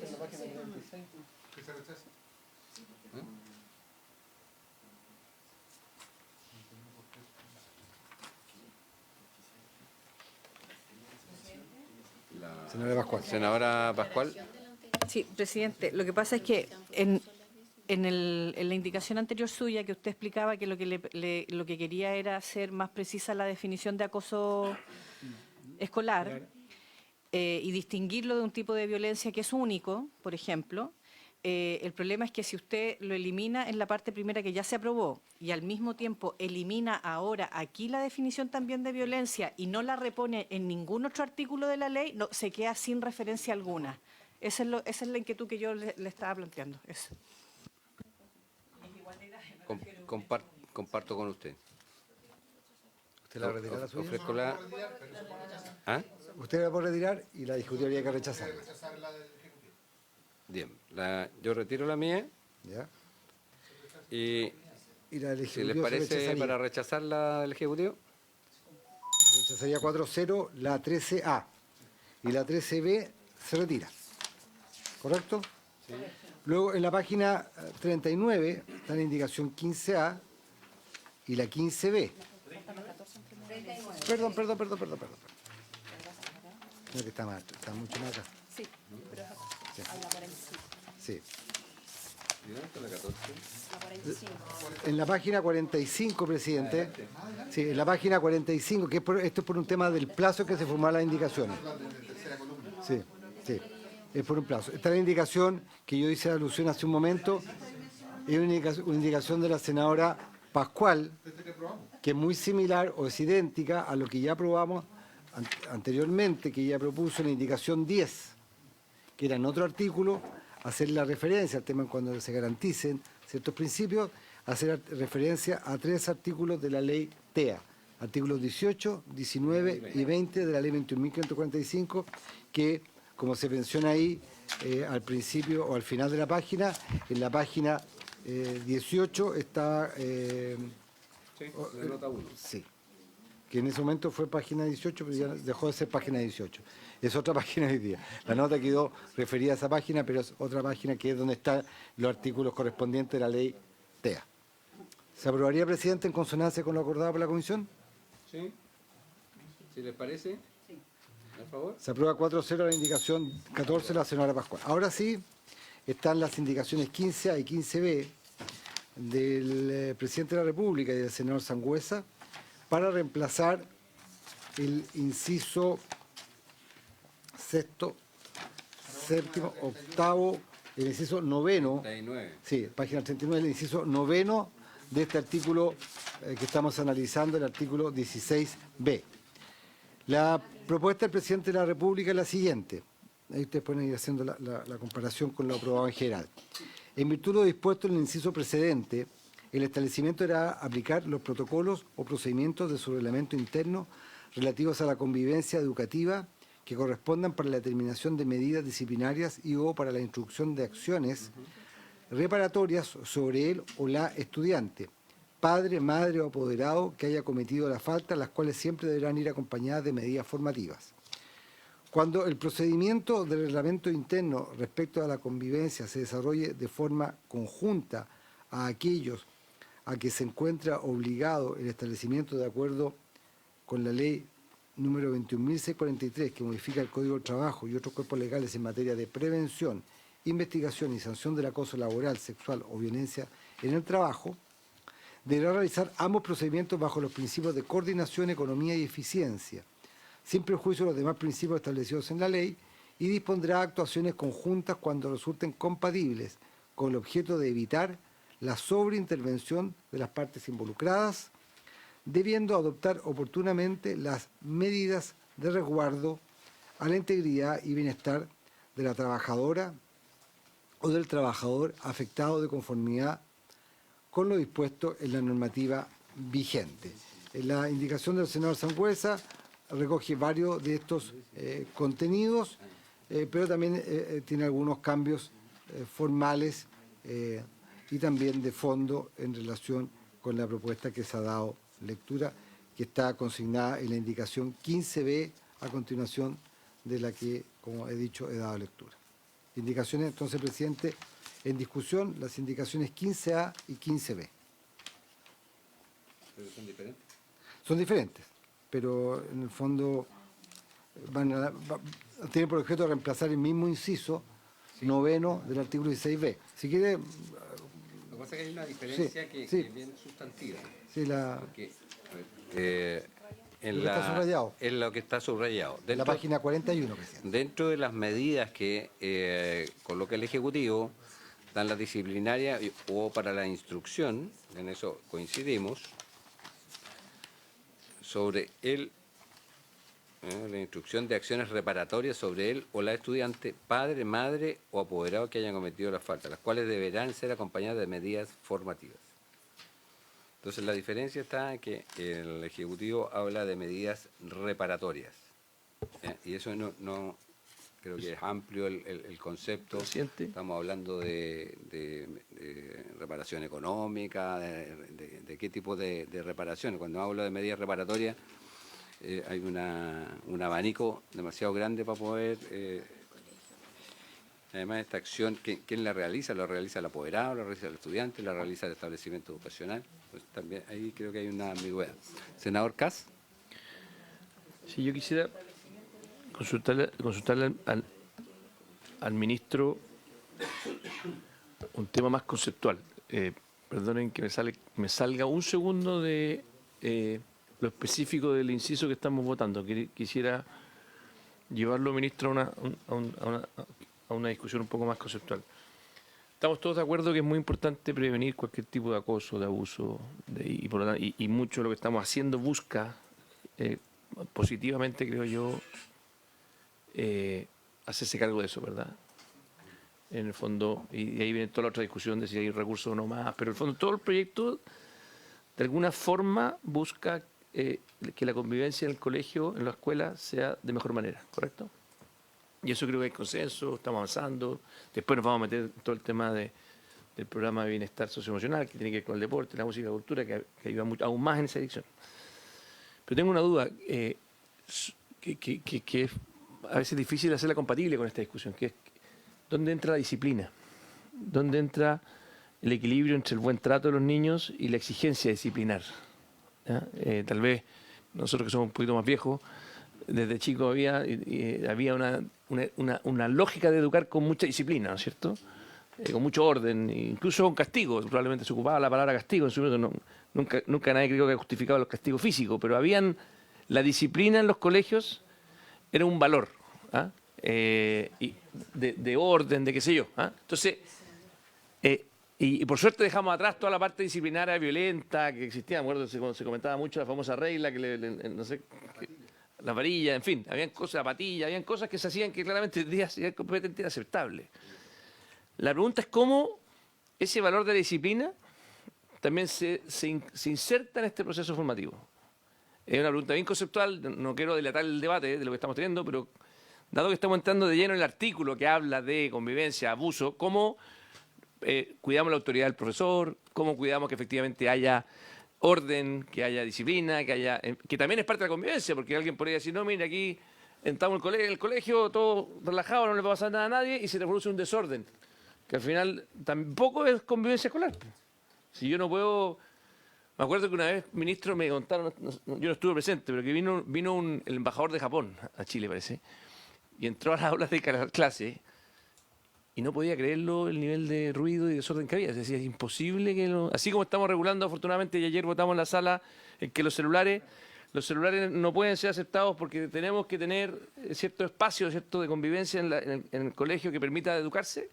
Senadora Pascual. Senadora Pascual. Sí, presidente, lo que pasa es que en la indicación anterior suya, que usted explicaba que lo que quería era hacer más precisa la definición de acoso escolar y distinguirlo de un tipo de violencia que es único, por ejemplo, el problema es que si usted lo elimina en la parte primera que ya se aprobó y al mismo tiempo elimina ahora aquí la definición también de violencia y no la repone en ningún otro artículo de la ley, no, se queda sin referencia alguna. Esa es la inquietud que yo le estaba planteando. Eso. Comparto con usted. ¿Usted la va a retirar la suya? Ofrezco la... ¿Ah? Usted la puede retirar y la Ejecutiva habría que rechazar. Bien, yo retiro la mía ¿Ya? y Y la del si les Ejecutivo se parece rechazaría. para rechazar la del Ejecutivo. Rechazaría 4-0 la 13A. Y la 13B se retira. ¿Correcto? Sí. Luego en la página 39 está la indicación 15A y la 15B. Perdón. No, que está mal, está mucho más acá. Sí, pero Sí. La 14. En la página 45, presidente. Sí, en la página 45, que esto es por un tema del plazo que se formaron las indicaciones. Sí, es por un plazo. Esta es la indicación que yo hice alusión hace un momento, es una indicación de la senadora Pascual, que es muy similar o es idéntica a lo que ya aprobamos anteriormente, que ella propuso en la indicación 10, que era en otro artículo, hacer la referencia al tema cuando se garanticen ciertos principios, hacer referencia a 3 artículos de la ley TEA, artículos 18, 19 y 20 de la ley 21.545, que, como se menciona ahí al principio o al final de la página, en la página 18 está... la nota 1. Sí, que en ese momento fue página 18, pero ya dejó de ser página 18. Es otra página hoy día. La nota quedó referida a esa página, pero es otra página que es donde están los artículos correspondientes de la ley TEA. ¿Se aprobaría, presidente, en consonancia con lo acordado por la comisión? Sí. ¿Si les parece? Sí. ¿A favor? Se aprueba 4-0 la indicación 14 de la senadora Pascual. Ahora sí, están las indicaciones 15A y 15B del presidente de la República y del senador Sangüesa para reemplazar el inciso 6º, 7º, 8º, el inciso 9º. 39. Sí, página 39, el inciso 9º de este artículo que estamos analizando, el artículo 16B. La propuesta del presidente de la República es la siguiente. Ahí ustedes pueden ir haciendo la comparación con lo aprobado en general. En virtud de lo dispuesto en el inciso precedente, el establecimiento deberá aplicar los protocolos o procedimientos de su reglamento interno relativos a la convivencia educativa que correspondan para la determinación de medidas disciplinarias y o para la instrucción de acciones reparatorias sobre él o la estudiante, padre, madre o apoderado que haya cometido la falta, las cuales siempre deberán ir acompañadas de medidas formativas. Cuando el procedimiento del reglamento interno respecto a la convivencia se desarrolle de forma conjunta a aquellos a que se encuentra obligado el establecimiento de acuerdo con la ley número 21.643, que modifica el Código del Trabajo y otros cuerpos legales en materia de prevención, investigación y sanción del acoso laboral, sexual o violencia en el trabajo, deberá realizar ambos procedimientos bajo los principios de coordinación, economía y eficiencia, sin perjuicio de los demás principios establecidos en la ley, y dispondrá actuaciones conjuntas cuando resulten compatibles con el objeto de evitar la sobreintervención de las partes involucradas, debiendo adoptar oportunamente las medidas de resguardo a la integridad y bienestar de la trabajadora o del trabajador afectado de conformidad con lo dispuesto en la normativa vigente. En la indicación del senador Sangüesa recoge varios de estos contenidos, pero también tiene algunos cambios formales y también de fondo en relación con la propuesta que se ha dado lectura, que está consignada en la indicación 15B a continuación de la que, como he dicho, he dado lectura. Indicaciones, entonces, presidente, en discusión las indicaciones 15A y 15B. ¿Pero son diferentes? Son diferentes, pero en el fondo tienen por objeto reemplazar el mismo inciso noveno del artículo 16B. Si quiere... Lo que pasa es que hay una diferencia que es bien sustantiva. Sí, Porque, en está subrayado. En lo que está subrayado. en la página 41, presidente. Dentro de las medidas que coloca el Ejecutivo, están las disciplinarias o para la instrucción, en eso coincidimos, sobre la instrucción de acciones reparatorias sobre él o la estudiante, padre, madre o apoderado que hayan cometido la falta, las cuales deberán ser acompañadas de medidas formativas. Entonces la diferencia está en que el Ejecutivo habla de medidas reparatorias. Y eso no creo que es amplio el concepto. Presidente. Estamos hablando de reparación económica, de qué tipo de reparaciones. Cuando hablo de medidas reparatorias, hay un abanico demasiado grande para poder... además, esta acción, ¿quién la realiza? ¿Lo realiza el apoderado? ¿Lo realiza el estudiante? ¿Lo realiza el establecimiento educacional? Pues también ahí creo que hay una ambigüedad. Senador Kass. Sí, yo quisiera consultarle al ministro un tema más conceptual. Perdonen que me salga un segundo de lo específico del inciso que estamos votando. Quisiera llevarlo, ministro, a una discusión un poco más conceptual. Estamos todos de acuerdo que es muy importante prevenir cualquier tipo de acoso, de abuso, y mucho de lo que estamos haciendo busca positivamente, creo yo, hacerse cargo de eso, ¿verdad? En el fondo, y ahí viene toda la otra discusión de si hay recursos o no más, pero en el fondo todo el proyecto de alguna forma busca que la convivencia en el colegio, en la escuela, sea de mejor manera, ¿correcto? Y eso creo que hay consenso, estamos avanzando. Después nos vamos a meter en todo el tema del programa de bienestar socioemocional, que tiene que ver con el deporte, la música y la cultura, que ayuda aún más en esa dirección. Pero tengo una duda, que a veces es difícil hacerla compatible con esta discusión, que es ¿dónde entra la disciplina? ¿Dónde entra el equilibrio entre el buen trato de los niños y la exigencia disciplinar? Tal vez nosotros que somos un poquito más viejos, desde chico había una lógica de educar con mucha disciplina, ¿no es cierto? Con mucho orden, incluso con castigo. Probablemente se ocupaba la palabra castigo en su momento. Nunca nadie creo que ha justificado los castigos físicos, pero la disciplina en los colegios era un valor, y de orden, de qué sé yo. Entonces, y por suerte dejamos atrás toda la parte disciplinaria violenta que existía. Me acuerdo cuando se comentaba mucho la famosa regla, no sé, la varilla, en fin, habían cosas, la patilla, habían cosas que se hacían que claramente eran completamente inaceptables. La pregunta es cómo ese valor de la disciplina también se inserta en este proceso formativo. Es una pregunta bien conceptual, no quiero dilatar el debate de lo que estamos teniendo, pero dado que estamos entrando de lleno en el artículo que habla de convivencia, abuso, ¿cómo cuidamos la autoridad del profesor? ¿Cómo cuidamos que efectivamente haya orden, que haya disciplina, que también es parte de la convivencia? Porque alguien podría decir, no, mire, aquí entramos en el colegio, todo relajado, no le va a pasar nada a nadie y se te produce un desorden, que al final tampoco es convivencia escolar. Si yo no puedo... Me acuerdo que una vez, ministro, me contaron, yo no estuve presente, pero que vino el embajador de Japón a Chile, parece, y entró a las aulas de clase y no podía creerlo el nivel de ruido y desorden que había. Se decía, es imposible que así como estamos regulando, afortunadamente, y ayer votamos en la sala en que los celulares no pueden ser aceptados porque tenemos que tener cierto espacio, cierto de convivencia en el colegio que permita educarse.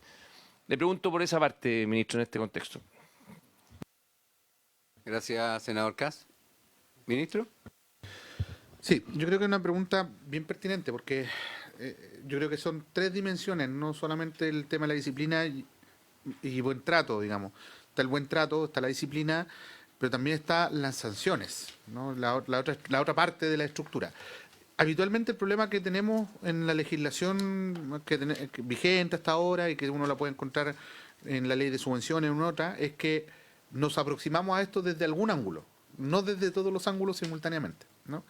Le pregunto por esa parte, ministro, en este contexto. Gracias, senador Kass. ¿Ministro? Sí, yo creo que es una pregunta bien pertinente porque yo creo que son tres dimensiones, no solamente el tema de la disciplina y buen trato, digamos. Está el buen trato, está la disciplina, pero también están las sanciones, ¿no? La otra parte de la estructura. Habitualmente el problema que tenemos en la legislación que vigente hasta ahora y que uno la puede encontrar en la ley de subvenciones o en otra, es que nos aproximamos a esto desde algún ángulo, no desde todos los ángulos simultáneamente, ¿no?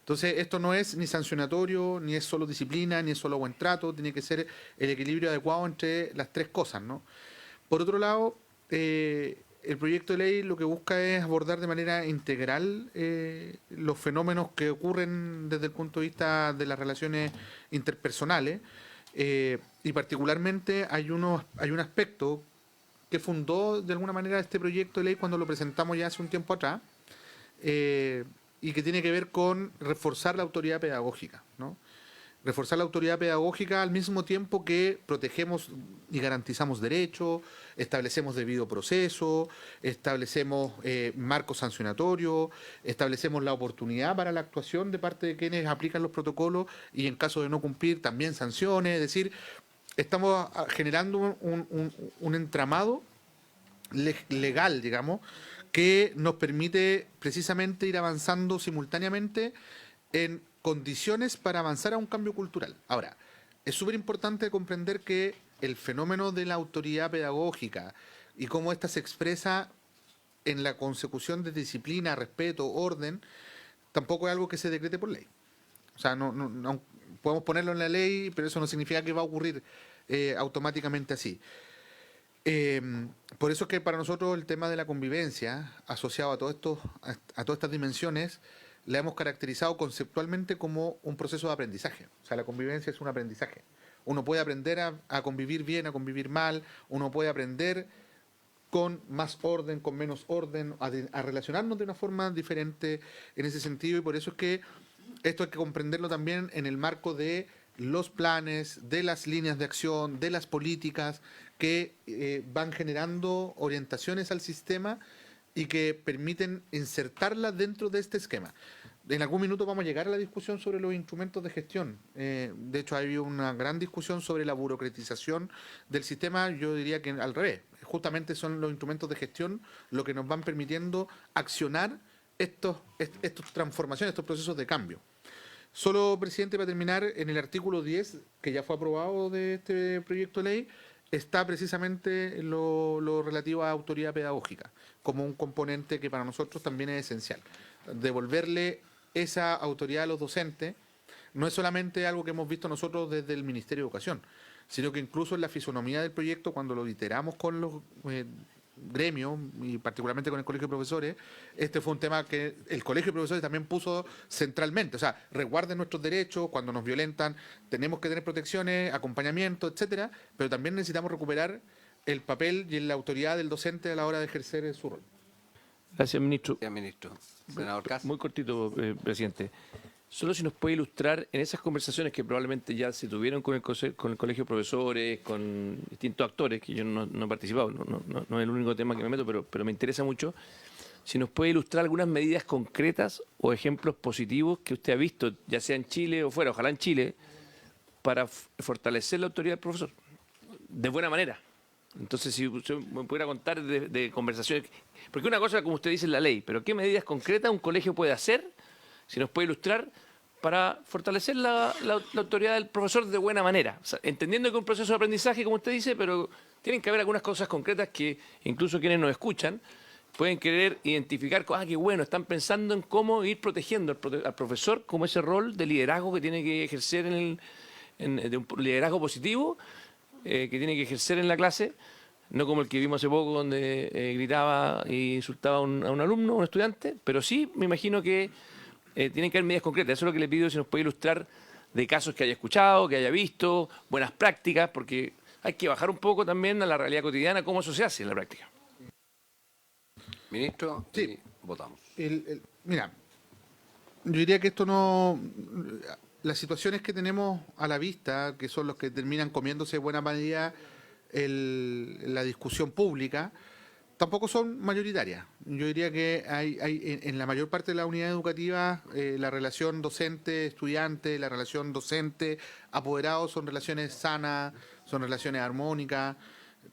Entonces, esto no es ni sancionatorio, ni es solo disciplina, ni es solo buen trato, tiene que ser el equilibrio adecuado entre las tres cosas, ¿no? Por otro lado, el proyecto de ley lo que busca es abordar de manera integral los fenómenos que ocurren desde el punto de vista de las relaciones interpersonales y particularmente hay un aspecto que fundó de alguna manera este proyecto de ley cuando lo presentamos ya hace un tiempo atrás y que tiene que ver con reforzar la autoridad pedagógica, ¿no? Reforzar la autoridad pedagógica al mismo tiempo que protegemos y garantizamos derechos, establecemos debido proceso, establecemos marcos sancionatorios, establecemos la oportunidad para la actuación de parte de quienes aplican los protocolos y en caso de no cumplir también sanciones, es decir, estamos generando un entramado legal, digamos, que nos permite precisamente ir avanzando simultáneamente en condiciones para avanzar a un cambio cultural. Ahora, es súper importante comprender que el fenómeno de la autoridad pedagógica y cómo ésta se expresa en la consecución de disciplina, respeto, orden, tampoco es algo que se decrete por ley. O sea, no podemos ponerlo en la ley, pero eso no significa que va a ocurrir automáticamente así. Por eso es que para nosotros el tema de la convivencia, asociado a todas estas dimensiones, la hemos caracterizado conceptualmente como un proceso de aprendizaje. O sea, la convivencia es un aprendizaje. Uno puede aprender a convivir bien, a convivir mal, uno puede aprender con más orden, con menos orden, a relacionarnos de una forma diferente en ese sentido, y por eso es que esto hay que comprenderlo también en el marco de los planes, de las líneas de acción, de las políticas que van generando orientaciones al sistema y que permiten insertarla dentro de este esquema. En algún minuto vamos a llegar a la discusión sobre los instrumentos de gestión. De hecho, ha habido una gran discusión sobre la burocratización del sistema. Yo diría que al revés. Justamente son los instrumentos de gestión lo que nos van permitiendo accionar estas transformaciones, estos procesos de cambio. Solo, presidente, para terminar, en el artículo 10, que ya fue aprobado de este proyecto de ley, está precisamente lo relativo a autoridad pedagógica, como un componente que para nosotros también es esencial. Devolverle esa autoridad a los docentes no es solamente algo que hemos visto nosotros desde el Ministerio de Educación, sino que incluso en la fisonomía del proyecto, cuando lo iteramos con los gremios y particularmente con el Colegio de Profesores, este fue un tema que el Colegio de Profesores también puso centralmente. O sea, resguarden nuestros derechos, cuando nos violentan tenemos que tener protecciones, acompañamiento, etcétera, pero también necesitamos recuperar el papel y la autoridad del docente a la hora de ejercer su rol. Gracias, ministro. Gracias, ministro. Senador Kass. Muy cortito, presidente. Solo si nos puede ilustrar en esas conversaciones que probablemente ya se tuvieron con el Colegio de Profesores, con distintos actores, que yo no he participado, no es el único tema que me meto, pero me interesa mucho, si nos puede ilustrar algunas medidas concretas o ejemplos positivos que usted ha visto, ya sea en Chile o fuera, ojalá en Chile, para fortalecer la autoridad del profesor, de buena manera. Entonces, si usted me pudiera contar de conversaciones, porque una cosa, como usted dice, es la ley, pero ¿qué medidas concretas un colegio puede hacer, si nos puede ilustrar, para fortalecer la autoridad del profesor de buena manera? O sea, entendiendo que es un proceso de aprendizaje, como usted dice, pero tienen que haber algunas cosas concretas que incluso quienes nos escuchan pueden querer identificar, qué bueno, están pensando en cómo ir protegiendo al profesor como ese rol de liderazgo que tiene que ejercer de un liderazgo positivo que tiene que ejercer en la clase, no como el que vimos hace poco donde gritaba e insultaba a un alumno, a un estudiante, pero sí me imagino que tienen que haber medidas concretas. Eso es lo que le pido, si nos puede ilustrar de casos que haya escuchado, que haya visto, buenas prácticas, porque hay que bajar un poco también a la realidad cotidiana, cómo eso se hace en la práctica. Ministro, Sí. y votamos. Mira, yo diría que esto no... Las situaciones que tenemos a la vista, que son los que terminan comiéndose de buena medida la discusión pública, tampoco son mayoritarias. Yo diría que hay en la mayor parte de la unidad educativa la relación docente-estudiante, la relación docente-apoderado son relaciones sanas, son relaciones armónicas.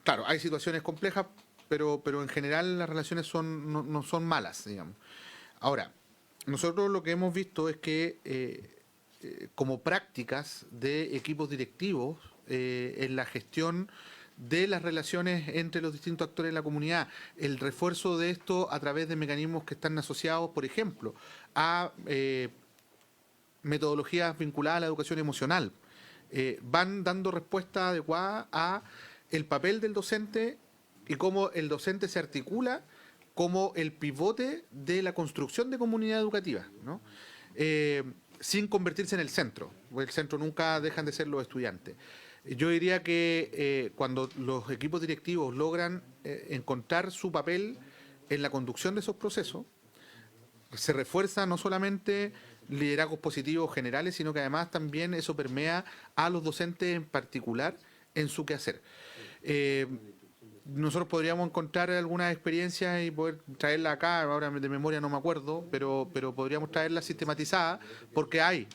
Claro, hay situaciones complejas, pero en general las relaciones no son malas, digamos. Ahora, nosotros lo que hemos visto es que como prácticas de equipos directivos en la gestión de las relaciones entre los distintos actores de la comunidad, el refuerzo de esto a través de mecanismos que están asociados, por ejemplo, a metodologías vinculadas a la educación emocional, van dando respuesta adecuada a el papel del docente y cómo el docente se articula como el pivote de la construcción de comunidad educativa, ¿no? Sin convertirse en el centro, porque el centro nunca dejan de ser los estudiantes. Yo diría que cuando los equipos directivos logran encontrar su papel en la conducción de esos procesos, se refuerza no solamente liderazgos positivos generales, sino que además también eso permea a los docentes en particular en su quehacer. Nosotros podríamos encontrar algunas experiencias y poder traerlas acá, ahora de memoria no me acuerdo, pero podríamos traerlas sistematizadas, porque hay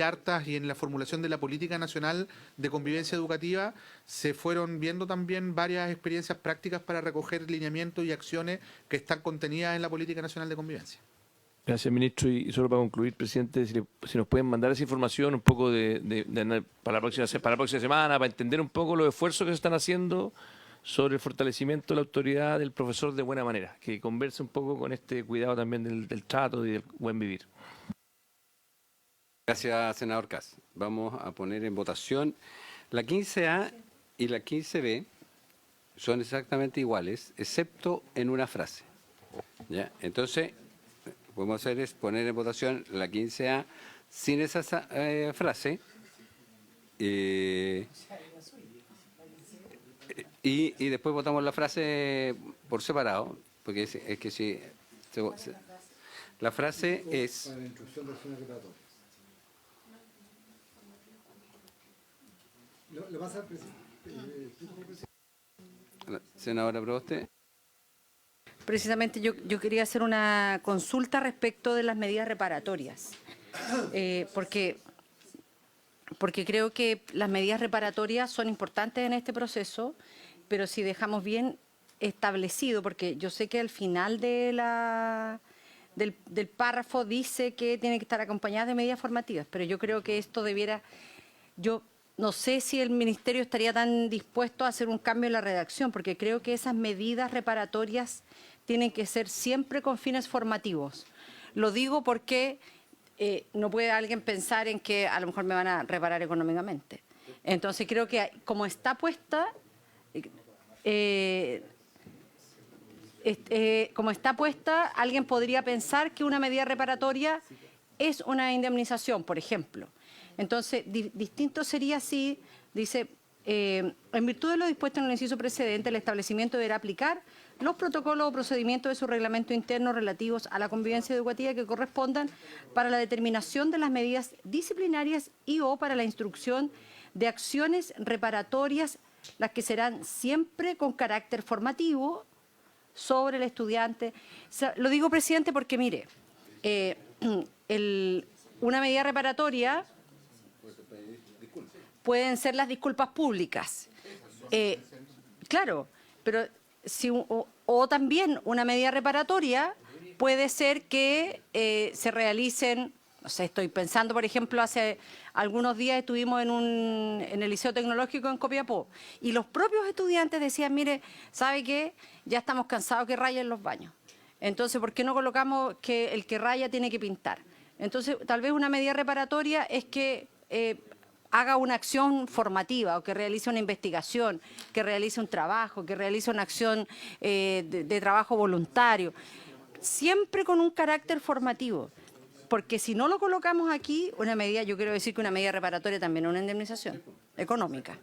hartas, y en la formulación de la Política Nacional de Convivencia Educativa se fueron viendo también varias experiencias prácticas para recoger lineamientos y acciones que están contenidas en la Política Nacional de Convivencia. Gracias, ministro. Y solo para concluir, presidente, si nos pueden mandar esa información un poco para la próxima semana, para entender un poco los esfuerzos que se están haciendo sobre el fortalecimiento de la autoridad del profesor de buena manera, que converse un poco con este cuidado también del trato y del buen vivir. Gracias, senador Kass. Vamos a poner en votación la 15A y la 15B. Son exactamente iguales, excepto en una frase. ¿Ya? Entonces, lo que podemos hacer es poner en votación la 15A sin esa frase. Y después votamos la frase por separado, porque es que si la frase es... Para la instrucción de acciones reparatorias. ¿Le pasa al presidente? Senadora Proboste. Precisamente yo quería hacer una consulta respecto de las medidas reparatorias, porque creo que las medidas reparatorias son importantes en este proceso, pero si dejamos bien establecido, porque yo sé que al final del párrafo dice que tiene que estar acompañadas de medidas formativas, pero yo creo que esto yo no sé si el Ministerio estaría tan dispuesto a hacer un cambio en la redacción, porque creo que esas medidas reparatorias tienen que ser siempre con fines formativos. Lo digo porque no puede alguien pensar en que a lo mejor me van a reparar económicamente. Entonces creo que como está puesta, alguien podría pensar que una medida reparatoria es una indemnización, por ejemplo. Entonces, distinto sería si, dice, en virtud de lo dispuesto en el inciso precedente, el establecimiento deberá aplicar los protocolos o procedimientos de su reglamento interno relativos a la convivencia educativa que correspondan para la determinación de las medidas disciplinarias y o para la instrucción de acciones reparatorias, las que serán siempre con carácter formativo sobre el estudiante. O sea, lo digo, presidente, porque mire, una medida reparatoria pueden ser las disculpas públicas. Claro, pero o también una medida reparatoria puede ser que se realicen No sé, estoy pensando, por ejemplo, hace algunos días estuvimos en el Liceo Tecnológico en Copiapó y los propios estudiantes decían, mire, ¿sabe qué? Ya estamos cansados que rayen los baños. Entonces, ¿por qué no colocamos que el que raya tiene que pintar? Entonces, tal vez una medida reparatoria es que haga una acción formativa o que realice una investigación, que realice un trabajo, que realice una acción de trabajo voluntario, siempre con un carácter formativo. Porque si no lo colocamos aquí, una medida, yo quiero decir que una medida reparatoria también es una indemnización económica.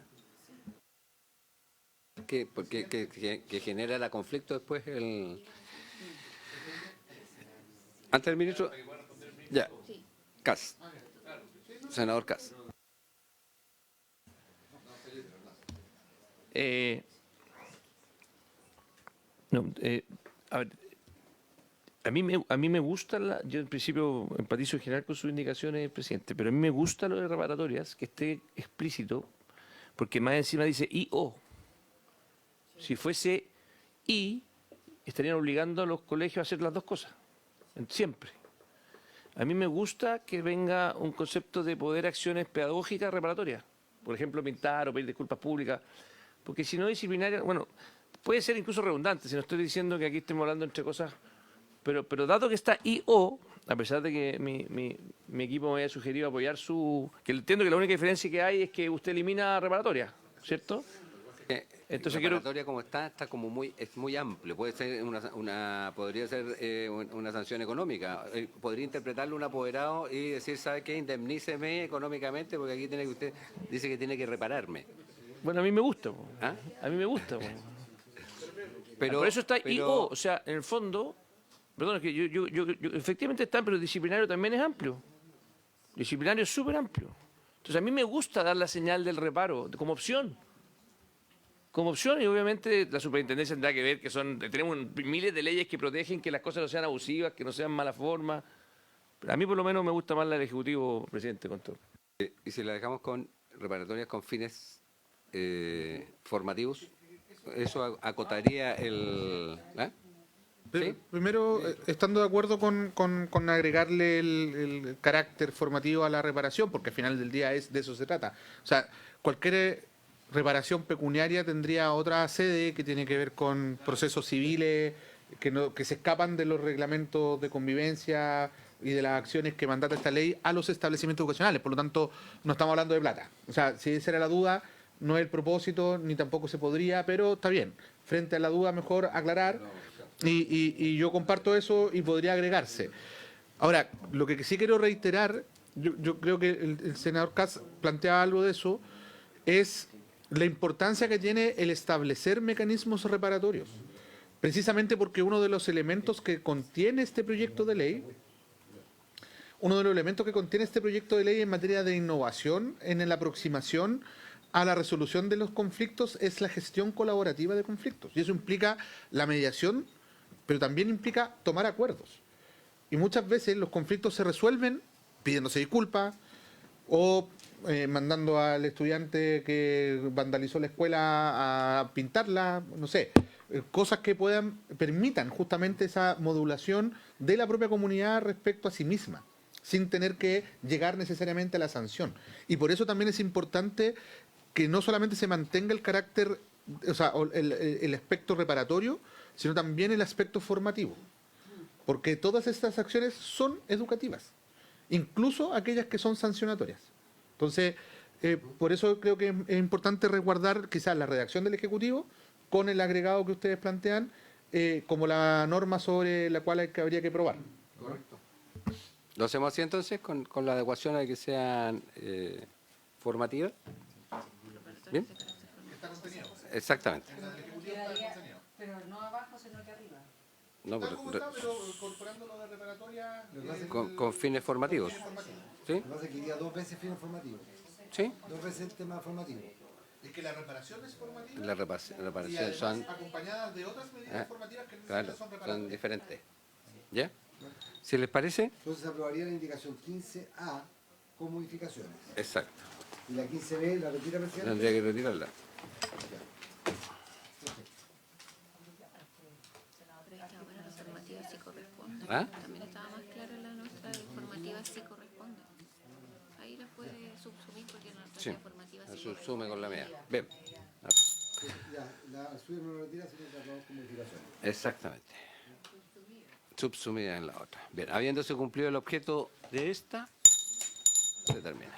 Que genera el conflicto después Antes del ministro... Ya. Kass. Senador Kass. A ver, a mí me gusta, yo en principio empatizo en general con sus indicaciones, presidente, pero a mí me gusta lo de reparatorias, que esté explícito, porque más encima dice y o. Si fuese y, estarían obligando a los colegios a hacer las dos cosas, siempre. A mí me gusta que venga un concepto de poder acciones pedagógicas reparatorias, por ejemplo, pintar o pedir disculpas públicas, porque si no disciplinaria, bueno, puede ser incluso redundante, si no estoy diciendo que aquí estemos hablando entre cosas, pero dado que está I.O., a pesar de que mi equipo me haya sugerido apoyar que entiendo que la única diferencia que hay es que usted elimina reparatoria, ¿cierto? Entonces reparatoria como está como es muy amplio. Puede ser podría ser una sanción económica. Podría interpretarlo un apoderado y decir, ¿sabe qué? Indemníceme económicamente porque aquí usted dice que tiene que repararme. Bueno, a mí me gusta. ¿Ah? A mí me gusta. Pero, por eso está I.O., o sea, en el fondo, perdón, es que yo efectivamente está, pero el disciplinario también es amplio. El disciplinario es súper amplio. Entonces a mí me gusta dar la señal del reparo como opción. Como opción, y obviamente la superintendencia tendrá que ver que tenemos miles de leyes que protegen que las cosas no sean abusivas, que no sean mala forma. Pero a mí por lo menos me gusta más la del Ejecutivo, presidente, con todo. ¿Y si la dejamos con reparatorias con fines formativos? Eso acotaría el... Pero ¿sí? primero, estando de acuerdo con agregarle el carácter formativo a la reparación, porque al final del día de eso se trata. O sea, cualquier reparación pecuniaria tendría otra sede que tiene que ver con procesos civiles que se escapan de los reglamentos de convivencia y de las acciones que mandata esta ley a los establecimientos educacionales. Por lo tanto, no estamos hablando de plata. O sea, si esa era la duda, no es el propósito, ni tampoco se podría, pero está bien. Frente a la duda, mejor aclarar. Y yo comparto eso y podría agregarse. Ahora, lo que sí quiero reiterar, yo creo que el senador Kass planteaba algo de eso, es la importancia que tiene el establecer mecanismos reparatorios. Precisamente porque uno de los elementos que contiene este proyecto de ley, en materia de innovación en la aproximación a la resolución de los conflictos es la gestión colaborativa de conflictos. Y eso implica la mediación, pero también implica tomar acuerdos. Y muchas veces los conflictos se resuelven pidiéndose disculpas o mandando al estudiante que vandalizó la escuela a pintarla, no sé, cosas que permitan justamente esa modulación de la propia comunidad respecto a sí misma, sin tener que llegar necesariamente a la sanción. Y por eso también es importante que no solamente se mantenga el carácter, o sea, el aspecto reparatorio, sino también el aspecto formativo. Porque todas estas acciones son educativas, incluso aquellas que son sancionatorias. Entonces, por eso creo que es importante resguardar quizás la redacción del Ejecutivo con el agregado que ustedes plantean como la norma sobre la cual habría que probar. Correcto. ¿Lo hacemos así entonces, con la adecuación a que sean formativas? ¿Bien? Exactamente. Pero no abajo, sino que arriba. No, Pero incorporando lo de reparatoria con fines formativos. ¿Sí? Lo que pasa es que iría 2 veces fines formativos. ¿Sí? 2 veces el tema formativo. es que la reparación es formativa La y reparación además son... acompañadas de otras medidas formativas que no Claro, son reparatorias. son diferentes. ¿Ya? Si les parece... Entonces se aprobaría la indicación 15A con modificaciones. Exacto. Y la 15B la retira, presidente. Tendría que retirarla. Pero esta ahora la formativa sí corresponde. ¿Ah? También estaba más claro en la nuestra, la formativa sí corresponde. puede subsumir porque la Sí, tarea formativa la sí. subsume con la mía. Bien. Ya, la suya no lo retira, sino que aprobamos con modificación. Exactamente. Subsumida en la otra. Bien, habiéndose cumplido el objeto de esta, se termina.